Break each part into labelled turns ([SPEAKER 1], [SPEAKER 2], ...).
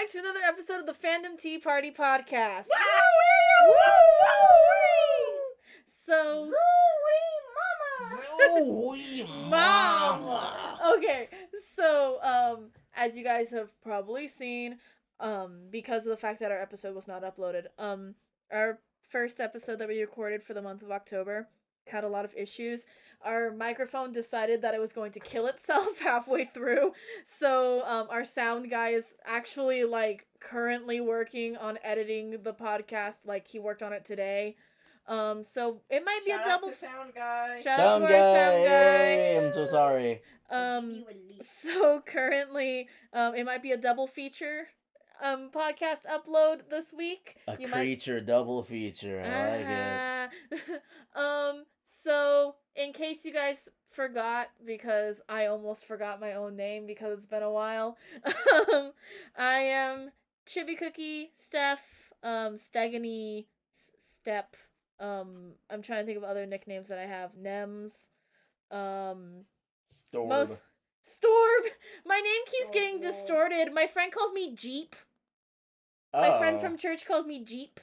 [SPEAKER 1] back to another episode of the Fandom Tea Party Podcast. So,
[SPEAKER 2] Zooey Mama!
[SPEAKER 1] Okay, so, as you guys have probably seen, because of the fact that our episode was not uploaded, our first episode that we recorded for the month of October had a lot of issues. Our microphone decided that it was going to kill itself halfway through, so our sound guy is actually currently working on editing the podcast. He worked on it today. So it might be
[SPEAKER 3] Shout
[SPEAKER 1] a double
[SPEAKER 3] out to sound guy.
[SPEAKER 1] Shout out to our sound guy.
[SPEAKER 2] Yay, I'm so sorry.
[SPEAKER 1] So currently, it might be a double feature podcast upload this week.
[SPEAKER 2] Double feature. I like it.
[SPEAKER 1] So in case you guys forgot, because I almost forgot my own name because it's been a while, I am Chibi Cookie Steph, Stegany Step. I'm trying to think of other nicknames that I have. Nems.
[SPEAKER 2] Storb.
[SPEAKER 1] Storb. My name keeps getting distorted. My friend calls me Jeep. My friend from church calls me Jeep.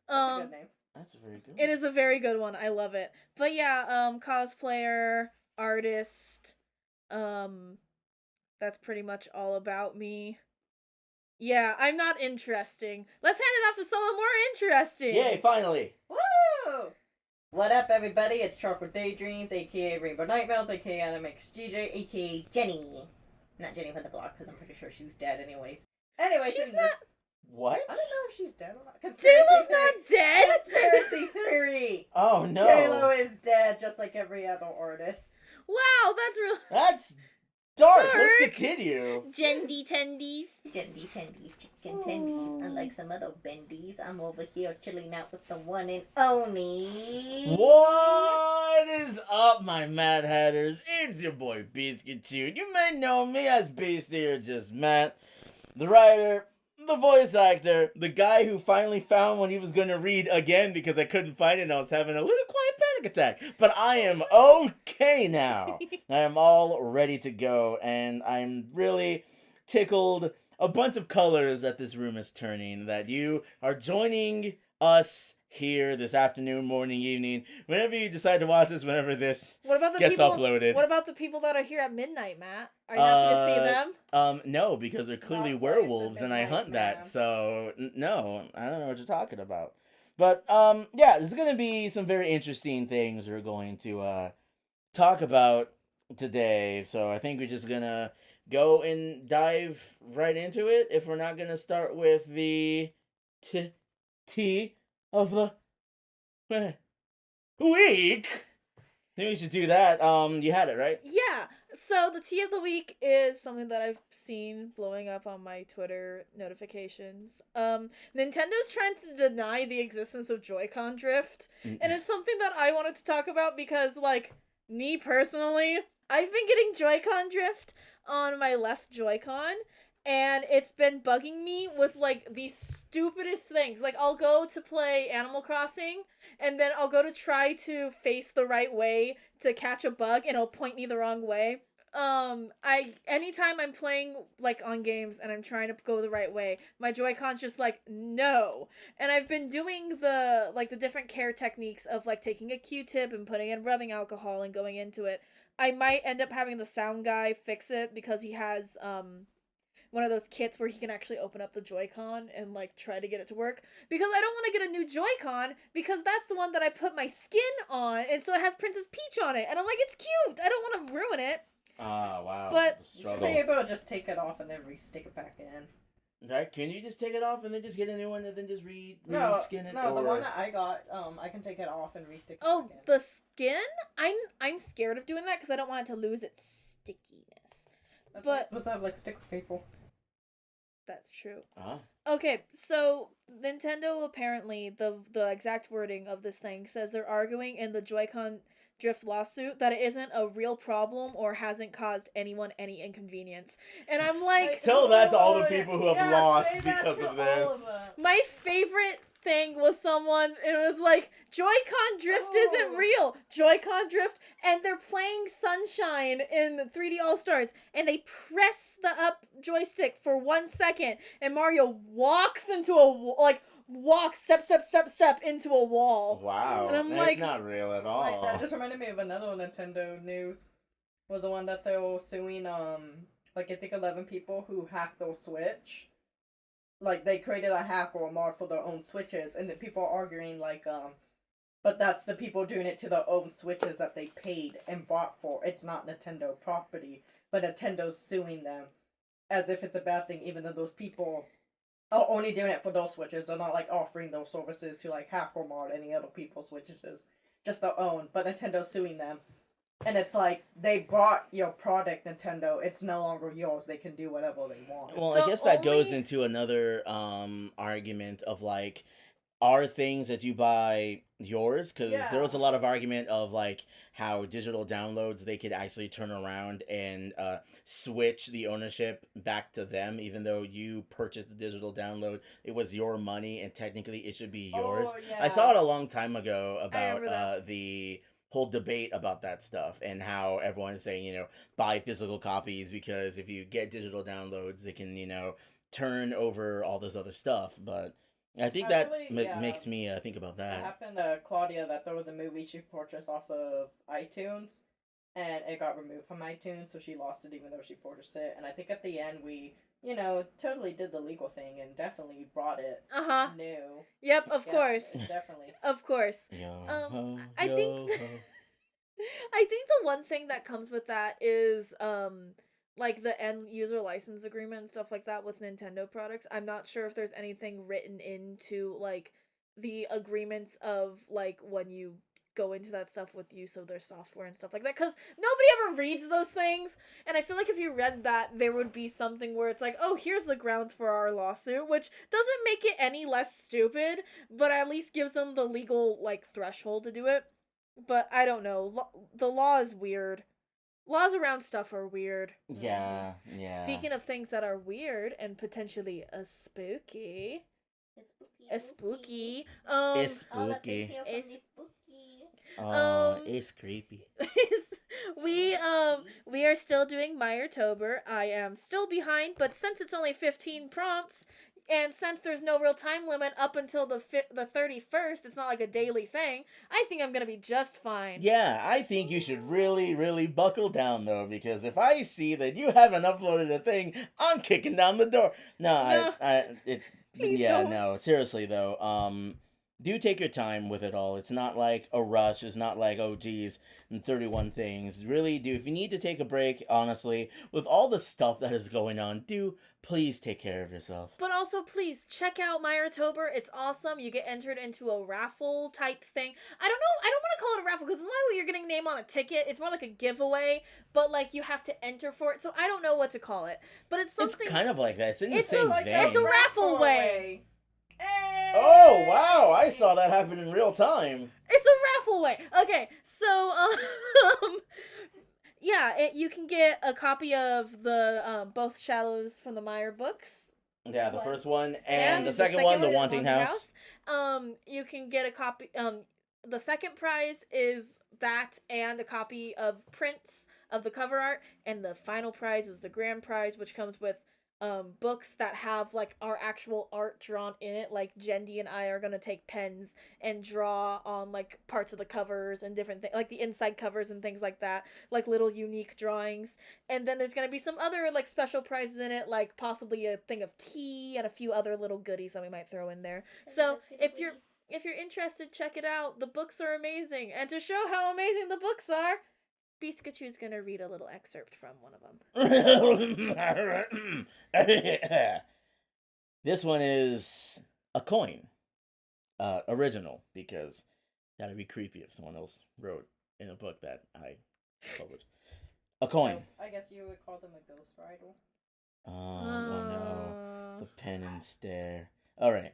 [SPEAKER 3] That's a good name.
[SPEAKER 2] That's very good.
[SPEAKER 1] It is a very good one. I love it. But yeah, cosplayer, artist. That's pretty much all about me. Yeah, I'm not interesting. Let's hand it off to someone more interesting.
[SPEAKER 2] Yay, finally.
[SPEAKER 3] Woo! What up, everybody? It's Chocolate Daydreams, aka Rainbow Nightmares, aka Animix GJ, aka Jenny. Not Jenny from the block, because I'm pretty sure she's dead anyways. Anyways,
[SPEAKER 1] she's not...
[SPEAKER 2] What?
[SPEAKER 3] I don't know if she's dead or not.
[SPEAKER 1] J-Lo's not dead!
[SPEAKER 3] Conspiracy theory!
[SPEAKER 2] Oh, no.
[SPEAKER 3] J-Lo is dead, just like every other artist.
[SPEAKER 1] Wow, that's real...
[SPEAKER 2] That's dark. Let's continue.
[SPEAKER 1] Jendy tendies.
[SPEAKER 3] Jendy tendies, chicken tendies. Unlike some other bendies, I'm over here chilling out with the one and only...
[SPEAKER 2] What is up, my Mad Hatters? It's your boy, Biscuit Chewed. You may know me as Beastie or just Matt. The writer, the voice actor, the guy who finally found when he was going to read again because I couldn't find it and I was having a little quiet panic attack. But I am okay now. I am all ready to go, and I'm really tickled. A bunch of colors that this room is turning, that you are joining us here this afternoon, morning, evening, whenever you decide to watch this, whenever this gets uploaded.
[SPEAKER 1] What about the people that are here at midnight, Matt? Are you happy to see them?
[SPEAKER 2] No, because they're clearly werewolves and I hunt that, so no, I don't know what you're talking about. But, yeah, there's gonna be some very interesting things we're going to, talk about today, so I think we're just gonna go and dive right into it, if we're not gonna start with the tea of the week. I think we should do that. You had it, right?
[SPEAKER 1] Yeah. So the tea of the week is something that I've seen blowing up on my Twitter notifications. Nintendo trying to deny the existence of Joy-Con drift, and it's something that I wanted to talk about because, me personally, I've been getting Joy-Con drift on my left Joy-Con, and it's been bugging me with, the stupidest things. I'll go to play Animal Crossing, and then I'll go to try to face the right way to catch a bug, and it'll point me the wrong way. Anytime I'm playing, on games, and I'm trying to go the right way, my Joy-Con's just no. And I've been doing the different care techniques of, taking a Q-tip and putting in rubbing alcohol and going into it. I might end up having the sound guy fix it because he has, one of those kits where he can actually open up the Joy-Con and, try to get it to work. Because I don't want to get a new Joy-Con because that's the one that I put my skin on, and so it has Princess Peach on it. And I'm like, it's cute! I don't want to ruin it.
[SPEAKER 2] Ah, wow.
[SPEAKER 1] But
[SPEAKER 3] you should be able to just take it off and then re-stick it back in.
[SPEAKER 2] Right? Can you just take it off and then just get a new one and then just re-skin it?
[SPEAKER 3] No, the one that I got, I can take it off and re-stick it back in.
[SPEAKER 1] The skin? I'm scared of doing that because I don't want it to lose its stickiness.
[SPEAKER 3] But supposed to have, sticker paper.
[SPEAKER 1] That's true.
[SPEAKER 2] Uh-huh.
[SPEAKER 1] Okay, so Nintendo apparently, the exact wording of this thing says they're arguing in the Joy-Con drift lawsuit that it isn't a real problem or hasn't caused anyone any inconvenience. And I'm like...
[SPEAKER 2] Tell that to all the people who have lost because of this.
[SPEAKER 1] My favorite thing was someone, it was like, Joy-Con drift isn't real. Joy-Con drift, and they're playing Sunshine in 3D All-Stars, and they press the up joystick for 1 second, and Mario walks into step into a wall.
[SPEAKER 2] Wow.
[SPEAKER 1] And I'm
[SPEAKER 2] That's
[SPEAKER 1] like,
[SPEAKER 2] not real at
[SPEAKER 3] Like,
[SPEAKER 2] all.
[SPEAKER 3] that just reminded me of another Nintendo news. Was the one that they were suing, like I think 11 people who hacked their Switch. Like, they created a hack or a mod for their own Switches, and the people are arguing, like, but that's the people doing it to their own Switches that they paid and bought for. It's not Nintendo property, but Nintendo's suing them as if it's a bad thing, even though those people are only doing it for those Switches. They're not, like, offering those services to, like, hack or mod any other people's Switches. Just their own, but Nintendo's suing them. And it's like, they bought your product, Nintendo. It's no longer yours. They can do whatever they want.
[SPEAKER 2] Well,
[SPEAKER 1] The
[SPEAKER 2] I guess that goes
[SPEAKER 1] only-
[SPEAKER 2] into another argument of like, are things that you buy yours? Because there was a lot of argument of like how digital downloads, they could actually turn around and switch the ownership back to them, even though you purchased the digital download. It was your money, and technically it should be yours.
[SPEAKER 3] Oh, yeah.
[SPEAKER 2] I saw it a long time ago about
[SPEAKER 1] remember that.
[SPEAKER 2] the whole debate about that stuff, and how everyone is saying, buy physical copies, because if you get digital downloads, they can, turn over all this other stuff. But I think
[SPEAKER 3] Actually,
[SPEAKER 2] that makes me think about
[SPEAKER 3] It
[SPEAKER 2] that.
[SPEAKER 3] happened to Claudia that there was a movie she purchased off of iTunes, and it got removed from iTunes, so she lost it even though she purchased it. And I think at the end we, totally did the legal thing and definitely brought it new.
[SPEAKER 1] Yep, of
[SPEAKER 3] Yeah,
[SPEAKER 1] course.
[SPEAKER 3] Definitely.
[SPEAKER 1] Of course.
[SPEAKER 2] Yo-ho,
[SPEAKER 1] I think
[SPEAKER 2] yo-ho.
[SPEAKER 1] I think the one thing that comes with that is like the end user license agreement and stuff like that with Nintendo products. I'm not sure if there's anything written into like the agreements of like when you go into that stuff with use of their software and stuff like that, because nobody ever reads those things. And I feel like if you read that, there would be something where it's like, oh, here's the grounds for our lawsuit, which doesn't make it any less stupid, but at least gives them the legal like threshold to do it. But I don't know. The law is weird. Laws around stuff are weird.
[SPEAKER 2] Yeah.
[SPEAKER 1] Speaking of things that are weird and potentially spooky,
[SPEAKER 3] It's spooky.
[SPEAKER 2] It's spooky. It's creepy.
[SPEAKER 1] we are still doing Meyertober. I am still behind, but since it's only 15 prompts, and since there's no real time limit up until the 31st, it's not like a daily thing, I think I'm gonna be just fine.
[SPEAKER 2] Yeah, I think you should really, really buckle down though, because if I see that you haven't uploaded a thing, I'm kicking down the door.
[SPEAKER 1] No. Please don't.
[SPEAKER 2] No, seriously though, do take your time with it all. It's not like a rush. It's not like, oh geez, and 31 things. Really do. If you need to take a break, honestly, with all the stuff that is going on, please take care of yourself.
[SPEAKER 1] But also, please check out Meyertober. It's awesome. You get entered into a raffle type thing. I don't know. I don't want to call it a raffle because it's not like you're getting name on a ticket. It's more like a giveaway, but like you have to enter for it. So I don't know what to call it. But it's something.
[SPEAKER 2] It's kind of like that. It's in the same vein.
[SPEAKER 1] It's a raffle way.
[SPEAKER 3] Hey!
[SPEAKER 2] Oh wow! I saw that happen in real time.
[SPEAKER 1] It's a raffle way. Okay, so yeah, you can get a copy of the both Shadows from the Meyer books.
[SPEAKER 2] Yeah, the first one and the second one, The Wanting House.
[SPEAKER 1] You can get a copy. The second prize is that and a copy of prints of the cover art, and the final prize is the grand prize, which comes with books that have like our actual art drawn in it. Like Jendi and I are gonna take pens and draw on like parts of the covers and different things, like the inside covers and things like that, like little unique drawings. And then there's gonna be some other like special prizes in it, like possibly a thing of tea and a few other little goodies that we might throw in there. So if you're interested, check it out. The books are amazing, and to show how amazing the books are, Biscachu's gonna read a little excerpt from one of them.
[SPEAKER 2] This one is a coin. Original, because that'd be creepy if someone else wrote in a book that I published. A coin.
[SPEAKER 3] I guess you would call them a ghost rider.
[SPEAKER 2] Oh no. The pen and stare. Alright.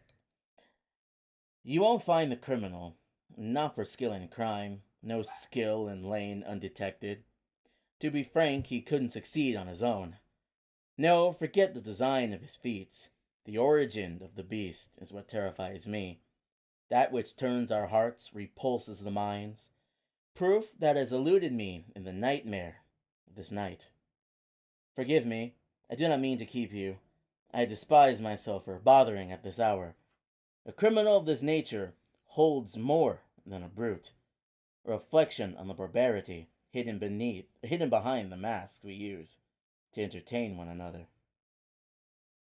[SPEAKER 2] You won't find the criminal, not for skill in crime. No skill in laying undetected. To be frank, he couldn't succeed on his own. No, forget the design of his feats. The origin of the beast is what terrifies me. That which turns our hearts repulses the minds. Proof that has eluded me in the nightmare of this night. Forgive me, I do not mean to keep you. I despise myself for bothering at this hour. A criminal of this nature holds more than a brute, a reflection on the barbarity hidden behind the mask we use to entertain one another.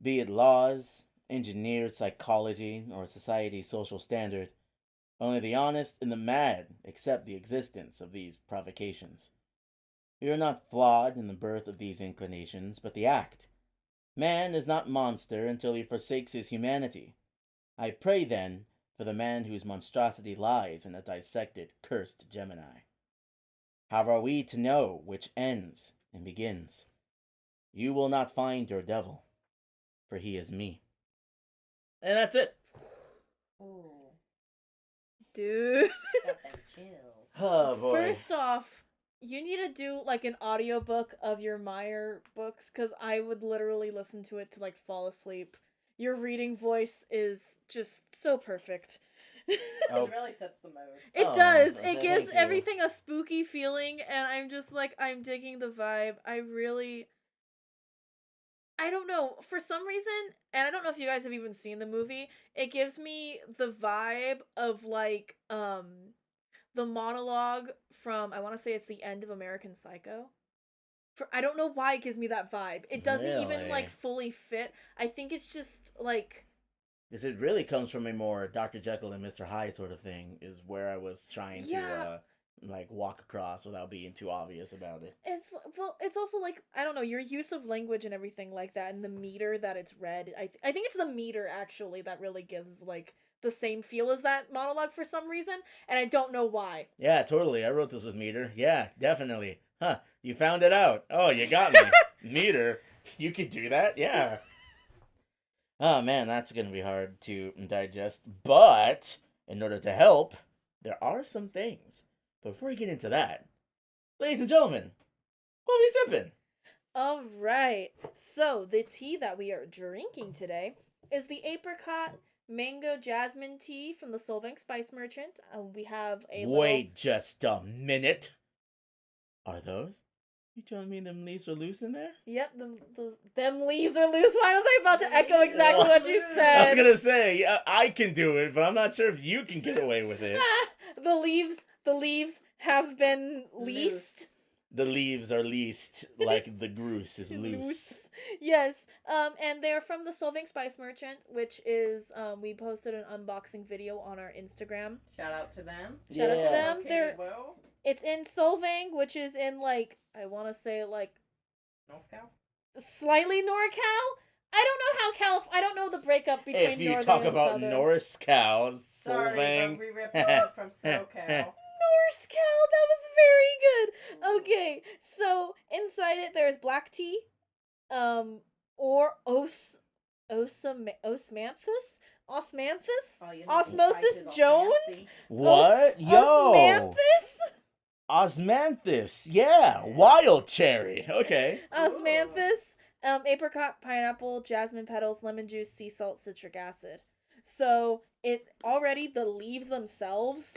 [SPEAKER 2] Be it laws, engineered psychology, or society's social standard, only the honest and the mad accept the existence of these provocations. We are not flawed in the birth of these inclinations, but the act. Man is not monster until he forsakes his humanity. I pray, then, for the man whose monstrosity lies in a dissected, cursed Gemini. How are we to know which ends and begins? You will not find your devil, for he is me. And that's it.
[SPEAKER 3] Ooh,
[SPEAKER 1] Dude.
[SPEAKER 3] got them chills.
[SPEAKER 2] Oh boy.
[SPEAKER 1] First off, you need to do like an audiobook of your Meyer books, because I would literally listen to it to like fall asleep. Your reading voice is just so perfect.
[SPEAKER 2] Oh.
[SPEAKER 3] It really sets the mood.
[SPEAKER 1] It
[SPEAKER 2] Oh,
[SPEAKER 1] does. It
[SPEAKER 2] thank
[SPEAKER 1] gives
[SPEAKER 2] you.
[SPEAKER 1] everything a spooky feeling, and I'm just like, I'm digging the vibe. I don't know, for some reason, and I don't know if you guys have even seen the movie, it gives me the vibe of like the monologue from, I want to say it's the end of American Psycho. I don't know why it gives me that vibe. It doesn't even
[SPEAKER 2] Really?
[SPEAKER 1] like fully fit. I think it's just like,
[SPEAKER 2] Because it really comes from a more Dr. Jekyll and Mr. Hyde sort of thing, is where I was trying
[SPEAKER 1] Yeah.
[SPEAKER 2] to like walk across without being too obvious about it.
[SPEAKER 1] it's also like, I don't know, your use of language and everything like that, and the meter that it's read. I think it's the meter actually that really gives like the same feel as that monologue for some reason, and I don't know why.
[SPEAKER 2] Yeah, totally. I wrote this with meter. Yeah, definitely. Huh, you found it out. Oh, you got me. Meter. You could do that? Yeah. Oh man, that's going to be hard to digest. But in order to help, there are some things. But before we get into that, ladies and gentlemen, what are we sipping?
[SPEAKER 1] All right. So, the tea that we are drinking today is the apricot mango jasmine tea from the Solvang Spice Merchant. We have a
[SPEAKER 2] Wait just a minute. Are those? You telling me them leaves are loose in there?
[SPEAKER 1] Yep, them leaves are loose. Why was I about to echo exactly what you said?
[SPEAKER 2] I was gonna say, yeah, I can do it, but I'm not sure if you can get away with it.
[SPEAKER 1] the leaves have been leased.
[SPEAKER 2] The leaves are leased like the goose is loose.
[SPEAKER 1] Yes. And they're from the Solvang Spice Merchant, which is we posted an unboxing video on our Instagram.
[SPEAKER 3] Shout out to them.
[SPEAKER 1] Shout out to them.
[SPEAKER 3] Okay, well,
[SPEAKER 1] It's in Solvang, which is in like, I want to say like
[SPEAKER 3] North Cal.
[SPEAKER 1] slightly NorCal. I don't know the breakup between
[SPEAKER 2] If you
[SPEAKER 1] Northern
[SPEAKER 2] talk
[SPEAKER 1] and
[SPEAKER 2] about
[SPEAKER 1] Southern.
[SPEAKER 2] Norse cows,
[SPEAKER 3] Sorry,
[SPEAKER 2] Solvang.
[SPEAKER 3] but we ripped it from SoCal.
[SPEAKER 1] Norse Cal, that was very good. Okay, so inside it there's black tea, or osmanthus,
[SPEAKER 3] Oh, you know,
[SPEAKER 1] Osmosis
[SPEAKER 3] spices all
[SPEAKER 1] Jones?
[SPEAKER 3] fancy.
[SPEAKER 2] What? Yo!
[SPEAKER 1] Osmanthus,
[SPEAKER 2] Osmanthus. Yeah. Wild cherry. Okay.
[SPEAKER 1] osmanthus, apricot, pineapple, jasmine petals, lemon juice, sea salt, citric acid. So it already, the leaves themselves.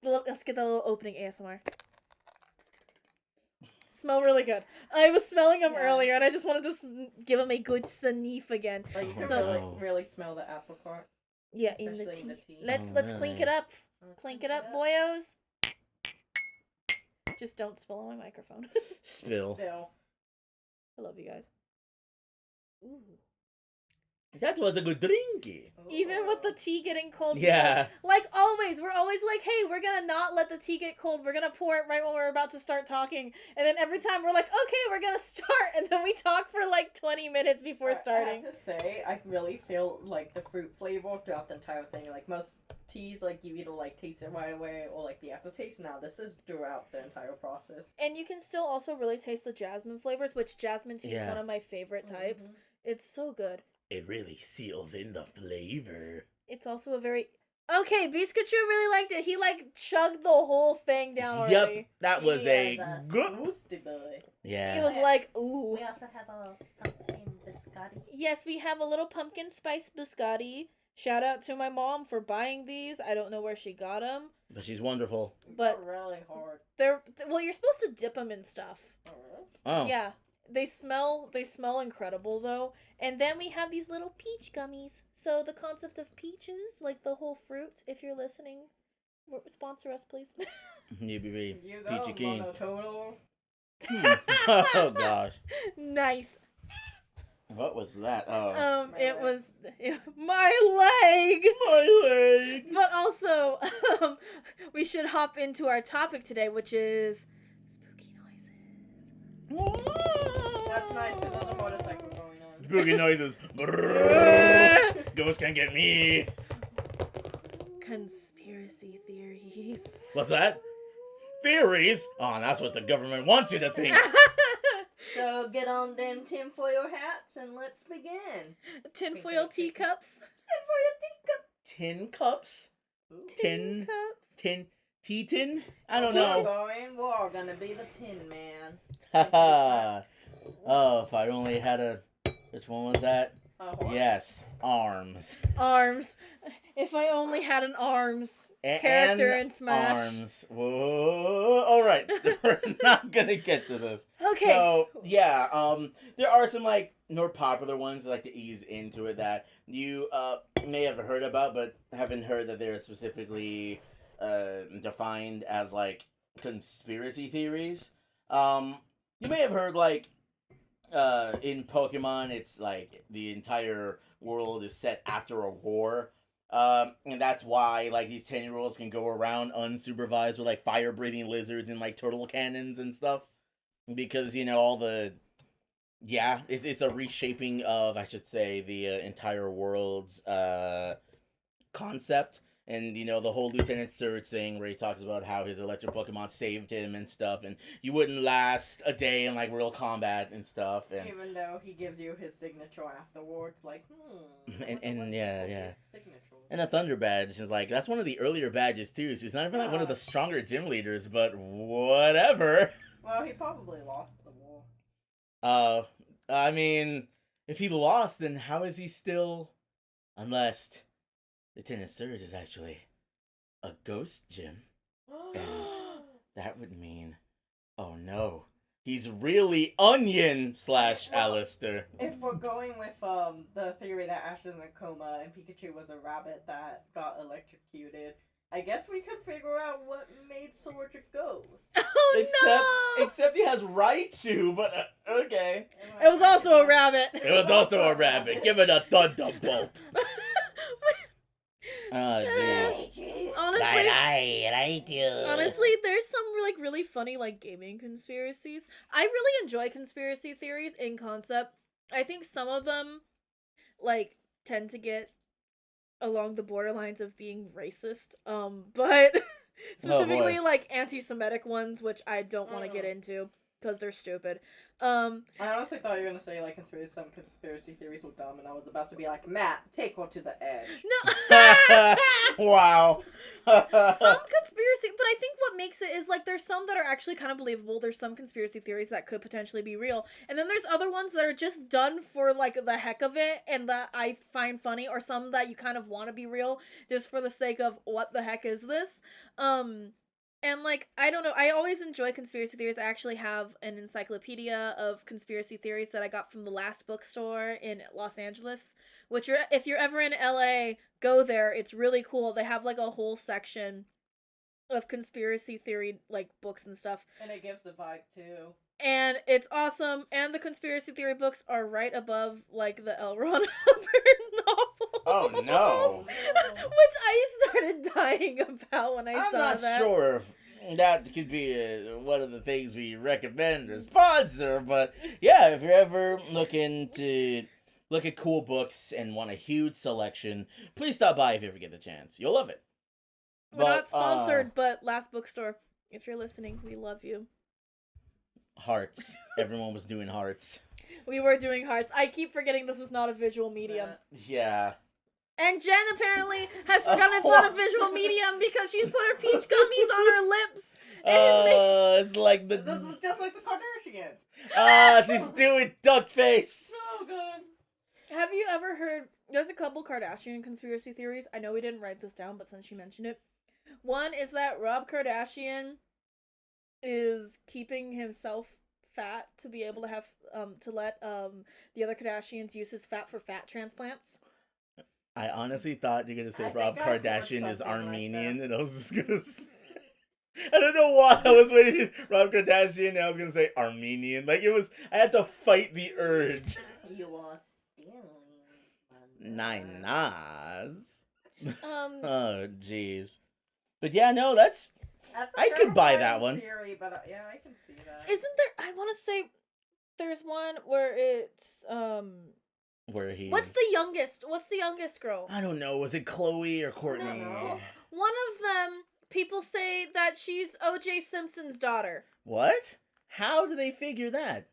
[SPEAKER 1] Let's get the little opening ASMR. Smell really good. I was smelling them earlier, and I just wanted to give them a good sniff again.
[SPEAKER 3] Like, you can
[SPEAKER 1] So-
[SPEAKER 3] really smell the apricot.
[SPEAKER 1] Yeah, in the
[SPEAKER 3] Especially in
[SPEAKER 1] tea.
[SPEAKER 3] the tea.
[SPEAKER 1] Let's
[SPEAKER 2] Oh,
[SPEAKER 1] clink
[SPEAKER 2] nice.
[SPEAKER 1] it up.
[SPEAKER 3] Let's
[SPEAKER 1] Clink it up, boyos. Just don't spill on my microphone.
[SPEAKER 2] Spill.
[SPEAKER 3] Still.
[SPEAKER 1] I love you guys. Ooh.
[SPEAKER 2] That was a good drinky.
[SPEAKER 1] Even with the tea getting cold.
[SPEAKER 2] Yeah.
[SPEAKER 1] because, like always, we're always like, hey, we're gonna not let the tea get cold. We're gonna pour it right when we're about to start talking. And then every time we're like, okay, we're gonna start. And then we talk for like 20 minutes before starting.
[SPEAKER 3] I have to say, I really feel like the fruit flavor throughout the entire thing. Like most teas, like you either like taste it right away or like the aftertaste. Now this is throughout the entire process.
[SPEAKER 1] And you can still also really taste the jasmine flavors, which jasmine tea is
[SPEAKER 2] Yeah.
[SPEAKER 1] one of my favorite types.
[SPEAKER 3] Mhm.
[SPEAKER 1] It's so good.
[SPEAKER 2] It really seals in the flavor.
[SPEAKER 1] It's also a very... Okay, Biscuitchu really liked it. He, like, chugged the whole thing down already.
[SPEAKER 2] Yep, that was
[SPEAKER 3] He
[SPEAKER 2] a
[SPEAKER 3] is
[SPEAKER 2] good.
[SPEAKER 3] boosty boy.
[SPEAKER 1] He
[SPEAKER 2] Yeah.
[SPEAKER 1] was like, ooh.
[SPEAKER 3] We also have a pumpkin biscotti.
[SPEAKER 1] Yes, we have a little pumpkin spice biscotti. Shout out to my mom for buying these. I don't know where she got them,
[SPEAKER 2] But she's wonderful.
[SPEAKER 1] but
[SPEAKER 3] really hard.
[SPEAKER 1] they're well. You're supposed to dip them in stuff.
[SPEAKER 2] Oh.
[SPEAKER 1] Yeah, they smell incredible though. And then we have these little peach gummies. So the concept of peaches, like the whole fruit. If you're listening, sponsor us, please.
[SPEAKER 2] You be
[SPEAKER 3] You go,
[SPEAKER 2] Peachy King.
[SPEAKER 3] Monototal.
[SPEAKER 2] Oh gosh.
[SPEAKER 1] Nice.
[SPEAKER 2] What was that? Oh.
[SPEAKER 1] It was my leg.
[SPEAKER 2] My leg.
[SPEAKER 1] But also, we should hop into our topic today, which is spooky noises.
[SPEAKER 3] That's nice because there's a motorcycle going on.
[SPEAKER 2] Spooky noises. Ghosts can get me.
[SPEAKER 1] Conspiracy theories.
[SPEAKER 2] What's that? Theories? Oh, that's what the government wants you to think.
[SPEAKER 3] So get on them tinfoil hats and let's begin.
[SPEAKER 1] Tinfoil teacups.
[SPEAKER 2] Tin cups? Tin?
[SPEAKER 1] Cups.
[SPEAKER 2] Tea tin? I don't
[SPEAKER 3] We're
[SPEAKER 2] know.
[SPEAKER 3] going. We're all gonna be the Tin Man.
[SPEAKER 2] Haha. Oh, if I only had a... Which one was that?
[SPEAKER 3] What?
[SPEAKER 2] Yes. Arms.
[SPEAKER 1] Arms. If I only had an arms character in Smash.
[SPEAKER 2] Arms. Whoa. Alright. We're not gonna get to this.
[SPEAKER 1] Okay.
[SPEAKER 2] So, yeah, there are some, like, more popular ones, like, to ease into it that you, may have heard about, but haven't heard that they're specifically, defined as, like, conspiracy theories. You may have heard, like, in Pokemon, it's, like, the entire world is set after a war. And that's why, like, these 10-year-olds can go around unsupervised with, like, fire-breathing lizards and, like, turtle cannons and stuff. Because, you know, all the... Yeah, it's a reshaping of, I should say, the entire world's concept. And, you know, the whole Lieutenant Surge thing where he talks about how his electric Pokemon saved him and stuff. And you wouldn't last a day in, like, real combat and stuff. And
[SPEAKER 3] Even though he gives you his signature afterwards, like,
[SPEAKER 2] And yeah.
[SPEAKER 3] Signature.
[SPEAKER 2] And a Thunder badge is, like, that's one of the earlier badges, too. So he's not even, like, one of the stronger gym leaders, but whatever.
[SPEAKER 3] Well, he probably lost the war.
[SPEAKER 2] I mean, if he lost, then how is he still... Unless Lieutenant Surge is actually a ghost gym. And that would mean... Oh no. He's really Onion / Alistair.
[SPEAKER 3] If we're going with the theory that Ash is in a coma and Pikachu was a rabbit that got electrocuted, I guess we could figure out what made Surge a ghost.
[SPEAKER 1] Oh
[SPEAKER 2] Except he has Raichu, but okay.
[SPEAKER 1] no! It was also a rabbit.
[SPEAKER 2] It was also a rabbit. Give it a thunderbolt. Oh, jeez.
[SPEAKER 1] Honestly, there's some like really funny like gaming conspiracies. I really enjoy conspiracy theories in concept. I think some of them like tend to get along the borderlines of being racist. But specifically like anti-Semitic ones, which I don't want to get into because they're stupid.
[SPEAKER 3] I honestly thought you were gonna say like some conspiracy theories were dumb, and I was about to be like, Matt, take her to the edge.
[SPEAKER 1] No.
[SPEAKER 2] Wow.
[SPEAKER 1] Some conspiracy, but I think what makes it is like there's some that are actually kind of believable. There's some conspiracy theories that could potentially be real, and then there's other ones that are just done for like the heck of it and that I find funny, or some that you kind of want to be real just for the sake of what the heck is this. And, like, I don't know, I always enjoy conspiracy theories. I actually have an encyclopedia of conspiracy theories that I got from the Last Bookstore in Los Angeles, which if you're ever in LA, go there. It's really cool. They have, like, a whole section of conspiracy theory, like, books and stuff.
[SPEAKER 3] And it gives the vibe, too.
[SPEAKER 1] And it's awesome, and the conspiracy theory books are right above, like, the L. Ron Hubbard novels.
[SPEAKER 2] Oh, no.
[SPEAKER 1] Which I started dying about when I saw that.
[SPEAKER 2] I'm not sure if that could be one of the things we recommend or sponsor, but yeah, if you're ever looking to look at cool books and want a huge selection, please stop by if you ever get the chance. You'll love it.
[SPEAKER 1] We're not sponsored, but Last Bookstore, if you're listening, we love you.
[SPEAKER 2] Hearts. Everyone was doing hearts.
[SPEAKER 1] We were doing hearts. I keep forgetting this is not a visual medium.
[SPEAKER 2] Yeah.
[SPEAKER 1] And Jen apparently has forgotten it's not a visual medium because she put her peach gummies on her lips.
[SPEAKER 2] It's like the...
[SPEAKER 3] This is just like the Kardashians.
[SPEAKER 2] She's doing duck face.
[SPEAKER 3] Oh, God.
[SPEAKER 1] Have you ever heard? There's a couple Kardashian conspiracy theories. I know we didn't write this down, but since you mentioned it, one is that Rob Kardashian is keeping himself fat to be able to have to let the other Kardashians use his fat for fat transplants.
[SPEAKER 2] I honestly thought you're gonna say
[SPEAKER 3] I
[SPEAKER 2] Rob
[SPEAKER 3] think I heard
[SPEAKER 2] Kardashian is
[SPEAKER 3] something like
[SPEAKER 2] Armenian,
[SPEAKER 3] that.
[SPEAKER 2] and I was just gonna. I don't know why I was waiting. Rob Kardashian, and I was gonna say Armenian. Like it was, I had to fight the urge.
[SPEAKER 3] You are stealing.
[SPEAKER 2] Nine Nas.
[SPEAKER 1] Um,
[SPEAKER 2] Oh jeez. But yeah, no, that's
[SPEAKER 3] That's a
[SPEAKER 2] I could buy that
[SPEAKER 3] terrifying
[SPEAKER 2] one.
[SPEAKER 3] theory, but yeah, I can see that.
[SPEAKER 1] isn't there? I want to say there's one where it's
[SPEAKER 2] Where he.
[SPEAKER 1] What's the youngest? What's the youngest girl?
[SPEAKER 2] I don't know. Was it Chloe or Courtney?
[SPEAKER 3] No.
[SPEAKER 1] One of them. People say that she's O.J. Simpson's daughter
[SPEAKER 2] What? How do they figure that?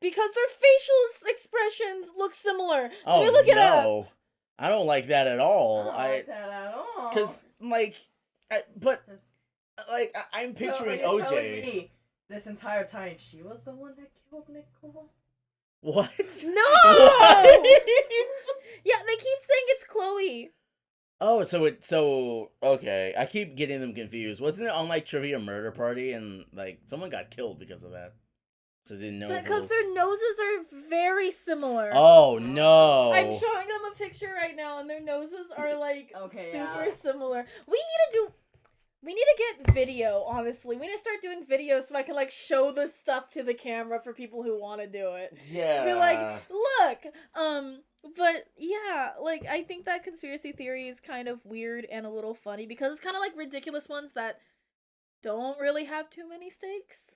[SPEAKER 1] because their facial expressions look similar.
[SPEAKER 2] Oh
[SPEAKER 1] Let me look it up.
[SPEAKER 2] no, I don't like that at
[SPEAKER 3] I
[SPEAKER 2] all.
[SPEAKER 3] don't like that at all.
[SPEAKER 2] Because like, but
[SPEAKER 3] Just-
[SPEAKER 2] like I'm picturing
[SPEAKER 3] so you're telling
[SPEAKER 2] OJ.
[SPEAKER 3] me this entire time she was the one that killed Nicole?
[SPEAKER 2] What?
[SPEAKER 1] No.
[SPEAKER 2] What?
[SPEAKER 1] Yeah, they keep saying it's Chloe.
[SPEAKER 2] Oh, so okay. I keep getting them confused. Wasn't it on like Trivia Murder Party and like someone got killed because of that? So they didn't know. if it
[SPEAKER 1] Because
[SPEAKER 2] was...
[SPEAKER 1] their noses are very similar.
[SPEAKER 2] Oh no!
[SPEAKER 1] I'm showing them a picture right now, and their noses are like
[SPEAKER 3] Okay,
[SPEAKER 1] super
[SPEAKER 3] yeah.
[SPEAKER 1] similar. We need to get video. Honestly, we need to start doing videos so I can like show this stuff to the camera for people who want to do it.
[SPEAKER 2] Yeah.
[SPEAKER 1] To be like, look, but yeah, like I think that conspiracy theory is kind of weird and a little funny because it's kind of like ridiculous ones that don't really have too many stakes.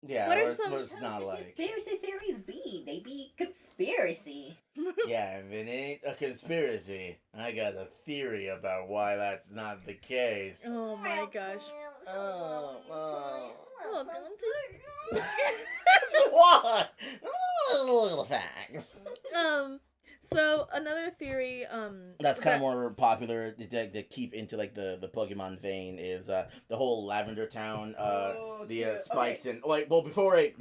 [SPEAKER 2] Yeah.
[SPEAKER 1] what are
[SPEAKER 2] or
[SPEAKER 1] some-
[SPEAKER 2] it's not like.
[SPEAKER 3] Conspiracy theories be? They be conspiracy.
[SPEAKER 2] Yeah, if it ain't a conspiracy, I got a theory about why that's not the case.
[SPEAKER 1] Oh my gosh.
[SPEAKER 2] Oh,
[SPEAKER 1] Welcome to
[SPEAKER 2] what? Look at the facts.
[SPEAKER 1] So another theory,
[SPEAKER 2] That's kind of more popular to keep into like the Pokemon vein is the whole Lavender Town, the spikes and like. Well, before I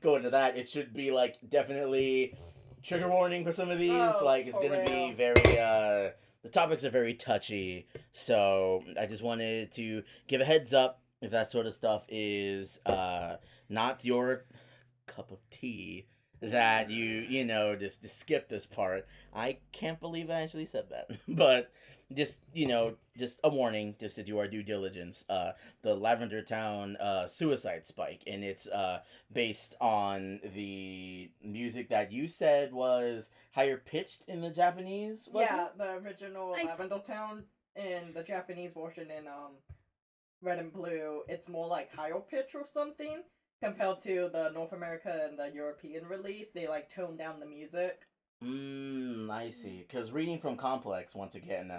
[SPEAKER 2] go into that, it should be like definitely trigger warning for some of these.
[SPEAKER 3] Oh,
[SPEAKER 2] like it's
[SPEAKER 3] for
[SPEAKER 2] gonna be
[SPEAKER 3] real.
[SPEAKER 2] very the topics are very touchy, so I just wanted to give a heads up if that sort of stuff is not your cup of tea. That you know just skip this part. I can't believe I actually said that, but just just a warning, just to do our due diligence. The Lavender Town suicide spike, and it's based on the music that you said was higher pitched in the Japanese. Was
[SPEAKER 3] Yeah,
[SPEAKER 2] it?
[SPEAKER 3] the original Lavender Town in the Japanese version in Red and Blue, it's more like higher pitch or something. Compared to the North America and the European release, they like toned down the music.
[SPEAKER 2] I see. Because reading from Complex, once again,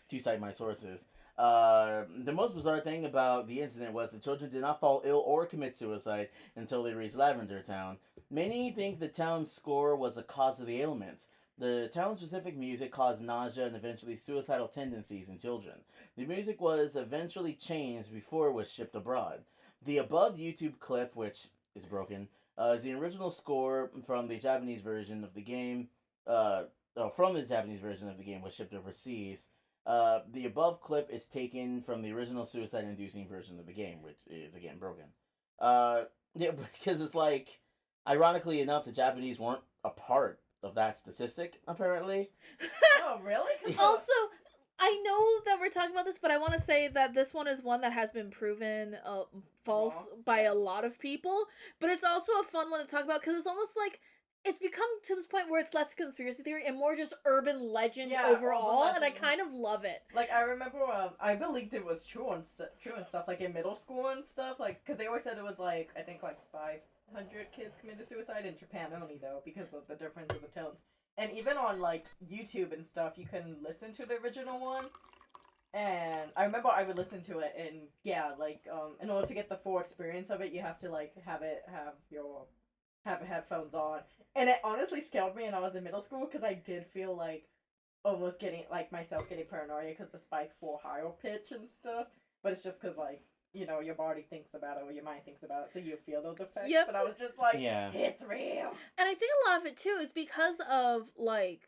[SPEAKER 2] to cite my sources, the most bizarre thing about the incident was the children did not fall ill or commit suicide until they reached Lavender Town. Many think the town's score was the cause of the ailment. The town-specific music caused nausea and eventually suicidal tendencies in children. The music was eventually changed before it was shipped abroad. The above YouTube clip, which is broken, is the original score from the Japanese version of the game. From the Japanese version of the game was shipped overseas. The above clip is taken from the original suicide-inducing version of the game, which is again broken. Yeah, because it's like, ironically enough, the Japanese weren't a part of that statistic. Apparently,
[SPEAKER 3] Oh, really?
[SPEAKER 1] Also, I know that we're talking about this, but I want to say that this one is one that has been proven false by a lot of people. But it's also a fun one to talk about because it's almost like it's become to this point where it's less conspiracy theory and more just urban legend overall, and I kind of love it.
[SPEAKER 3] Like I remember, I believed it was true and stuff. Like in middle school and stuff. Like because they always said it was like I think like 500 kids committed suicide in Japan only though because of the difference of the tones. And even on, like, YouTube and stuff, you can listen to the original one. And I remember I would listen to it, and, yeah, like, in order to get the full experience of it, you have to, like, have headphones on. And it honestly scared me when I was in middle school, because I did feel, like, almost getting, like, myself getting paranoia, because the spikes were higher pitch and stuff. But it's just because, like, your body thinks about it or your mind thinks about it, so you feel those effects.
[SPEAKER 1] Yep.
[SPEAKER 3] But I was just like,
[SPEAKER 2] Yeah.
[SPEAKER 3] it's real.
[SPEAKER 1] And I think a lot of it too is because of like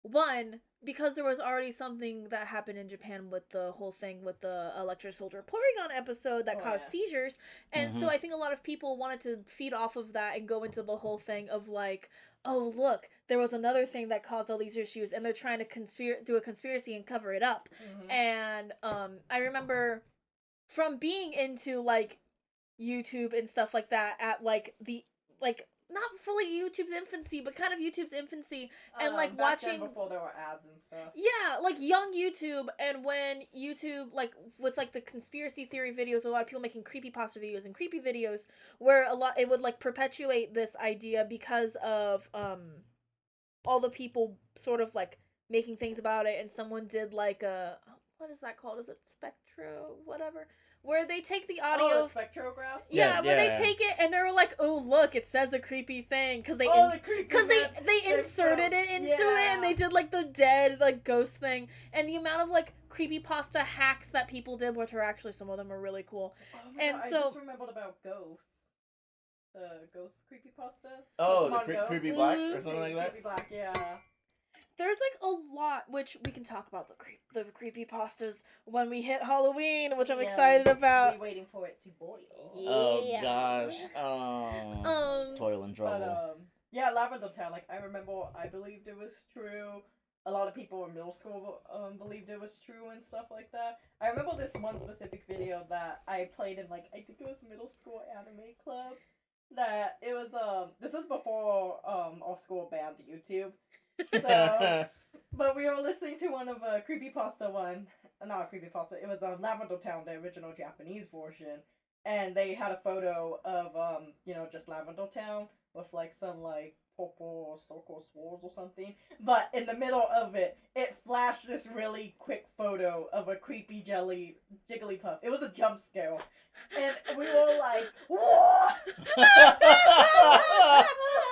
[SPEAKER 1] one, because there was already something that happened in Japan with the whole thing with the Electric Soldier Porygon episode that caused seizures. And so I think a lot of people wanted to feed off of that and go into the whole thing of like, oh look, there was another thing that caused all these issues and they're trying to do a conspiracy and cover it up. And I remember from being into like YouTube and stuff like that at like the like not fully YouTube's infancy, but kind of YouTube's infancy, and like
[SPEAKER 3] back
[SPEAKER 1] watching
[SPEAKER 3] then before there were ads and stuff.
[SPEAKER 1] Yeah, like young YouTube, and when YouTube like with like the conspiracy theory videos, a lot of people making creepypasta videos and creepy videos where a lot it would like perpetuate this idea because of all the people sort of like making things about it, and someone did like a what is that called? Is it Spectro whatever? Where they take the audio
[SPEAKER 3] spectrographs.
[SPEAKER 1] Yeah, where they take it and they were like, "Oh, look, it says a creepy thing," because they they inserted it into it, and they did like the dead like ghost thing, and the amount of like creepypasta hacks that people did, which are actually some of them are really cool.
[SPEAKER 3] And so I just remembered about ghosts, the ghost creepypasta.
[SPEAKER 2] Oh, the creepy black or something like that.
[SPEAKER 3] Creepy black, yeah.
[SPEAKER 1] There's like a lot, which we can talk about the creepypastas when we hit Halloween, which I'm excited about.
[SPEAKER 3] We're waiting for it to boil.
[SPEAKER 2] Oh gosh. Toil and trouble.
[SPEAKER 3] But, yeah, Lavender Town. Like I remember, I believed it was true. A lot of people in middle school believed it was true and stuff like that. I remember this one specific video that I played in like I think it was middle school anime club. That it was this was before our school banned YouTube. So, but we were listening to one of creepypasta one, not a creepypasta. It was Lavender Town, the original Japanese version, and they had a photo of just Lavender Town with like some like purple circle swirls or something. But in the middle of it, it flashed this really quick photo of a creepy Jigglypuff. It was a jump scare, and we were like, "Whoa!"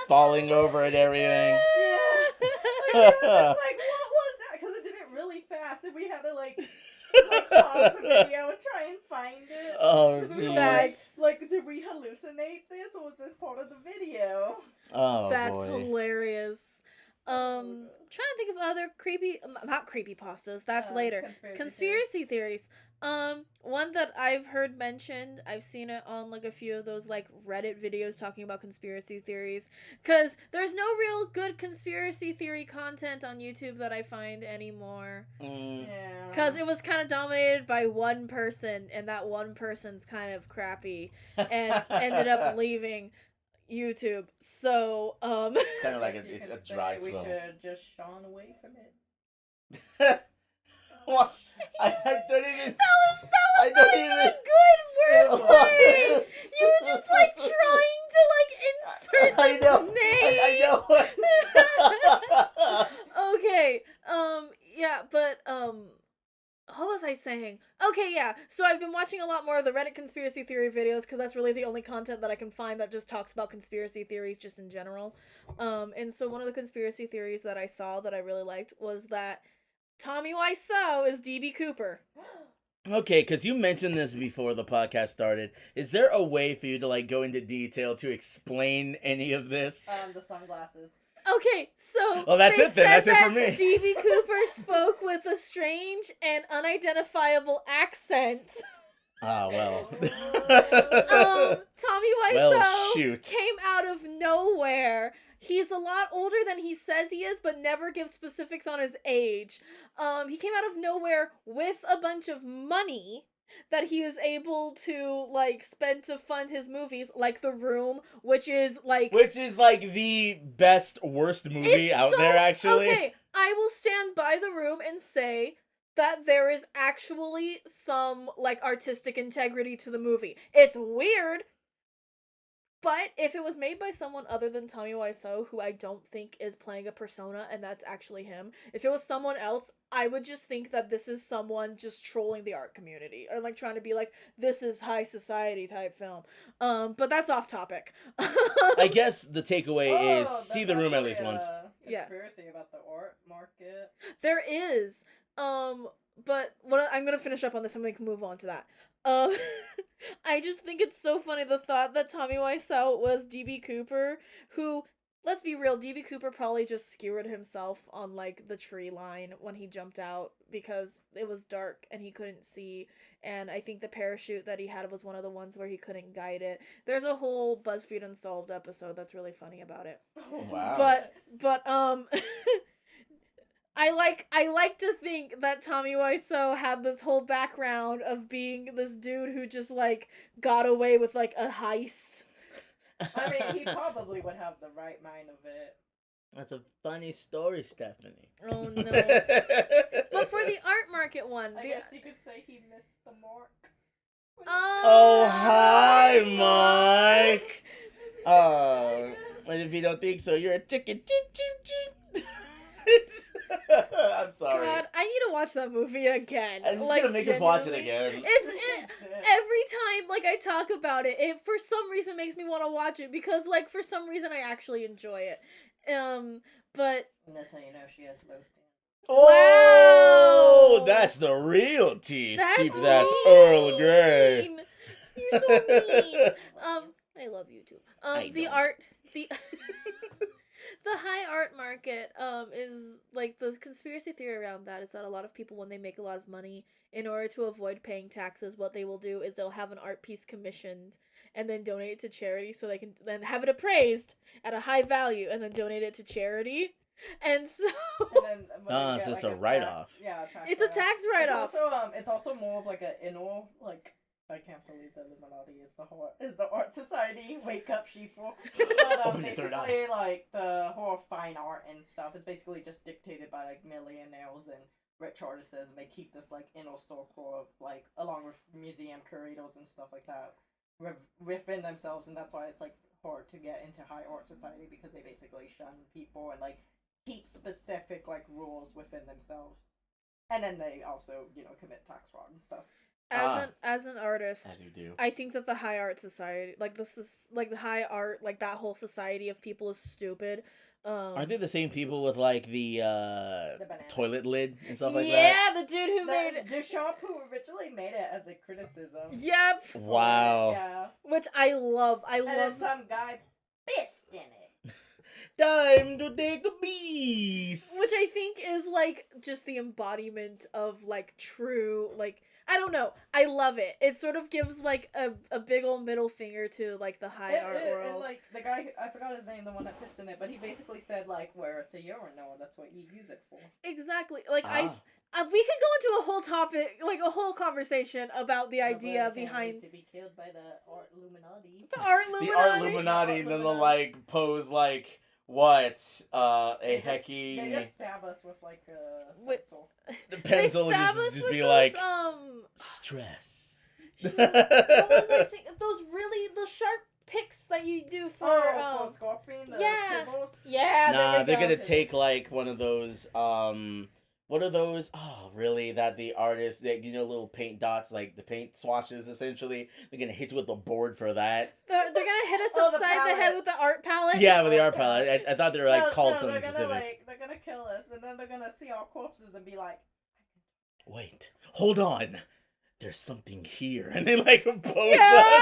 [SPEAKER 2] Falling over and everything.
[SPEAKER 3] We were just like, what was that? Because it did it really fast, and we had to like pause the video and try and find it.
[SPEAKER 2] Oh,
[SPEAKER 3] jeez. Like, did we hallucinate this, or was this part of the video?
[SPEAKER 2] Oh,
[SPEAKER 1] that's
[SPEAKER 2] boy.
[SPEAKER 1] hilarious. Trying to think of other not creepypastas. That's later. Conspiracy theories. One that I've heard mentioned, I've seen it on like a few of those like Reddit videos talking about conspiracy theories, because there's no real good conspiracy theory content on YouTube that I find anymore.
[SPEAKER 3] Yeah.
[SPEAKER 1] Because it was kind of dominated by one person, and that one person's kind of crappy, and ended up leaving YouTube. So
[SPEAKER 2] it's kind of like it's a dry spell.
[SPEAKER 3] We should just shun away from it.
[SPEAKER 2] Well, I don't even.
[SPEAKER 1] That was not even a good wordplay. You were just like trying to like insert the name.
[SPEAKER 2] I know.
[SPEAKER 1] Okay. Yeah, but what was I saying? Okay, yeah. So I've been watching a lot more of the Reddit conspiracy theory videos because that's really the only content that I can find that just talks about conspiracy theories just in general. And so one of the conspiracy theories that I saw that I really liked was that Tommy Wiseau is DB Cooper.
[SPEAKER 2] Okay, because you mentioned this before the podcast started. Is there a way for you to like go into detail to explain any of this?
[SPEAKER 3] The sunglasses.
[SPEAKER 1] Okay, so
[SPEAKER 2] well, that's it then. That's it for me.
[SPEAKER 1] DB Cooper spoke with a strange and unidentifiable accent.
[SPEAKER 2] Ah, well.
[SPEAKER 1] Tommy Wiseau
[SPEAKER 2] shoot.
[SPEAKER 1] came out of nowhere. He's a lot older than he says he is, but never gives specifics on his age. He came out of nowhere with a bunch of money that he was able to like spend to fund his movies, like The Room, which is like
[SPEAKER 2] the best worst movie out there. Actually,
[SPEAKER 1] okay, I will stand by The Room and say that there is actually some like artistic integrity to the movie. It's weird. But if it was made by someone other than Tommy Wiseau, who I don't think is playing a persona, and that's actually him, if it was someone else, I would just think that this is someone just trolling the art community, or like trying to be like, this is high society type film. But that's off topic.
[SPEAKER 2] I guess the takeaway is see The Room at least once.
[SPEAKER 3] Conspiracy about the art market.
[SPEAKER 1] There is. But what I'm gonna finish up on this and we can move on to that. Um, I just think it's so funny the thought that Tommy Wiseau was DB Cooper, who, let's be real, DB Cooper probably just skewered himself on like the tree line when he jumped out because it was dark and he couldn't see. And I think the parachute that he had was one of the ones where he couldn't guide it. There's a whole BuzzFeed Unsolved episode that's really funny about it.
[SPEAKER 2] Wow.
[SPEAKER 1] But I like to think that Tommy Wiseau had this whole background of being this dude who just like got away with like a heist.
[SPEAKER 3] I mean, he probably would have the right mind of it.
[SPEAKER 2] That's a funny story, Stephanie.
[SPEAKER 1] Oh no. But for the art market one,
[SPEAKER 3] I guess you could say he missed the mark.
[SPEAKER 2] Oh, hi, Mike. And if you don't think so, you're a chicken. Cheep, cheep, cheep. I'm sorry.
[SPEAKER 1] God, I need to watch that movie again.
[SPEAKER 2] I'm just
[SPEAKER 1] like,
[SPEAKER 2] gonna make us watch it
[SPEAKER 1] genuinely.
[SPEAKER 2] again.
[SPEAKER 1] Every time like I talk about it, it for some reason makes me want to watch it because like for some reason I actually enjoy it. But
[SPEAKER 3] and that's how you know she has low standards.
[SPEAKER 2] Oh,
[SPEAKER 1] wow,
[SPEAKER 2] that's the real tea.
[SPEAKER 1] That's
[SPEAKER 2] Steve, that's Earl Grey.
[SPEAKER 1] mean. You're so mean. I love you too. The
[SPEAKER 2] don't.
[SPEAKER 1] art, the the high art market, is like the conspiracy theory around that is that a lot of people, when they make a lot of money, in order to avoid paying taxes, what they will do is they'll have an art piece commissioned and then donate it to charity, so they can then have it appraised at a high value and then donate it to charity. And so
[SPEAKER 3] And then,
[SPEAKER 2] So it's a write-off.
[SPEAKER 3] Yeah, tax
[SPEAKER 1] it's a tax write-off.
[SPEAKER 3] It's also more of like an inner, like, I can't believe the Illuminati is the art society. Wake up, sheeple. But
[SPEAKER 2] Open your third eye.
[SPEAKER 3] basically, like the whole fine art and stuff is basically just dictated by like millionaires and rich artists, and they keep this like inner circle of like, along with museum curators and stuff like that, within themselves, and that's why it's like hard to get into high art society, because they basically shun people and like keep specific like rules within themselves, and then they also commit tax fraud and stuff.
[SPEAKER 1] As an artist,
[SPEAKER 2] As you do.
[SPEAKER 1] I think that the high art society, like this is like the high art, like that whole society of people is stupid.
[SPEAKER 2] Aren't they the same people with like the
[SPEAKER 3] banana.
[SPEAKER 2] toilet lid and stuff like that?
[SPEAKER 1] Yeah, the dude who made it.
[SPEAKER 3] Duchamp, who originally made it as a criticism.
[SPEAKER 1] Yep.
[SPEAKER 2] Wow.
[SPEAKER 3] Yeah.
[SPEAKER 1] Which I love.
[SPEAKER 3] And then some guy pissed in it.
[SPEAKER 2] Time to take a piece.
[SPEAKER 1] Which I think is like just the embodiment of like true, like, I don't know. I love it. It sort of gives like a big old middle finger to like the high art world.
[SPEAKER 3] And like the guy, I forgot his name, the one that pissed in it, but he basically said like, where it's a urinal, that's what you use it for.
[SPEAKER 1] Exactly. Like we could go into a whole topic, like a whole conversation about the idea behind
[SPEAKER 3] to be killed by the art Illuminati.
[SPEAKER 1] The art Illuminati.
[SPEAKER 2] The art Illuminati, and then they'll like pose like what? Hecky.
[SPEAKER 3] They just stab us with like a pencil.
[SPEAKER 2] The pencil
[SPEAKER 1] they stab
[SPEAKER 2] would
[SPEAKER 1] us
[SPEAKER 2] just
[SPEAKER 1] with
[SPEAKER 2] be
[SPEAKER 1] those,
[SPEAKER 2] like stress.
[SPEAKER 1] What was I thinking? Those sharp picks that you do for
[SPEAKER 3] for scorpion. Chisels.
[SPEAKER 1] Yeah.
[SPEAKER 2] Nah, they're gonna
[SPEAKER 3] go.
[SPEAKER 2] take like one of those what are those? Oh, really? That the artist, that little paint dots, like the paint swatches, essentially. They're gonna hit you with the board for that.
[SPEAKER 1] They're gonna hit us
[SPEAKER 3] Oh, the
[SPEAKER 1] upside the head with the art palette.
[SPEAKER 2] Yeah, with the art palette. I thought they were like called something
[SPEAKER 3] they're
[SPEAKER 2] specific.
[SPEAKER 3] They're gonna kill us, and then they're gonna see our corpses and be like,
[SPEAKER 2] Wait, hold on. There's something here, and they like pose.
[SPEAKER 1] Yeah!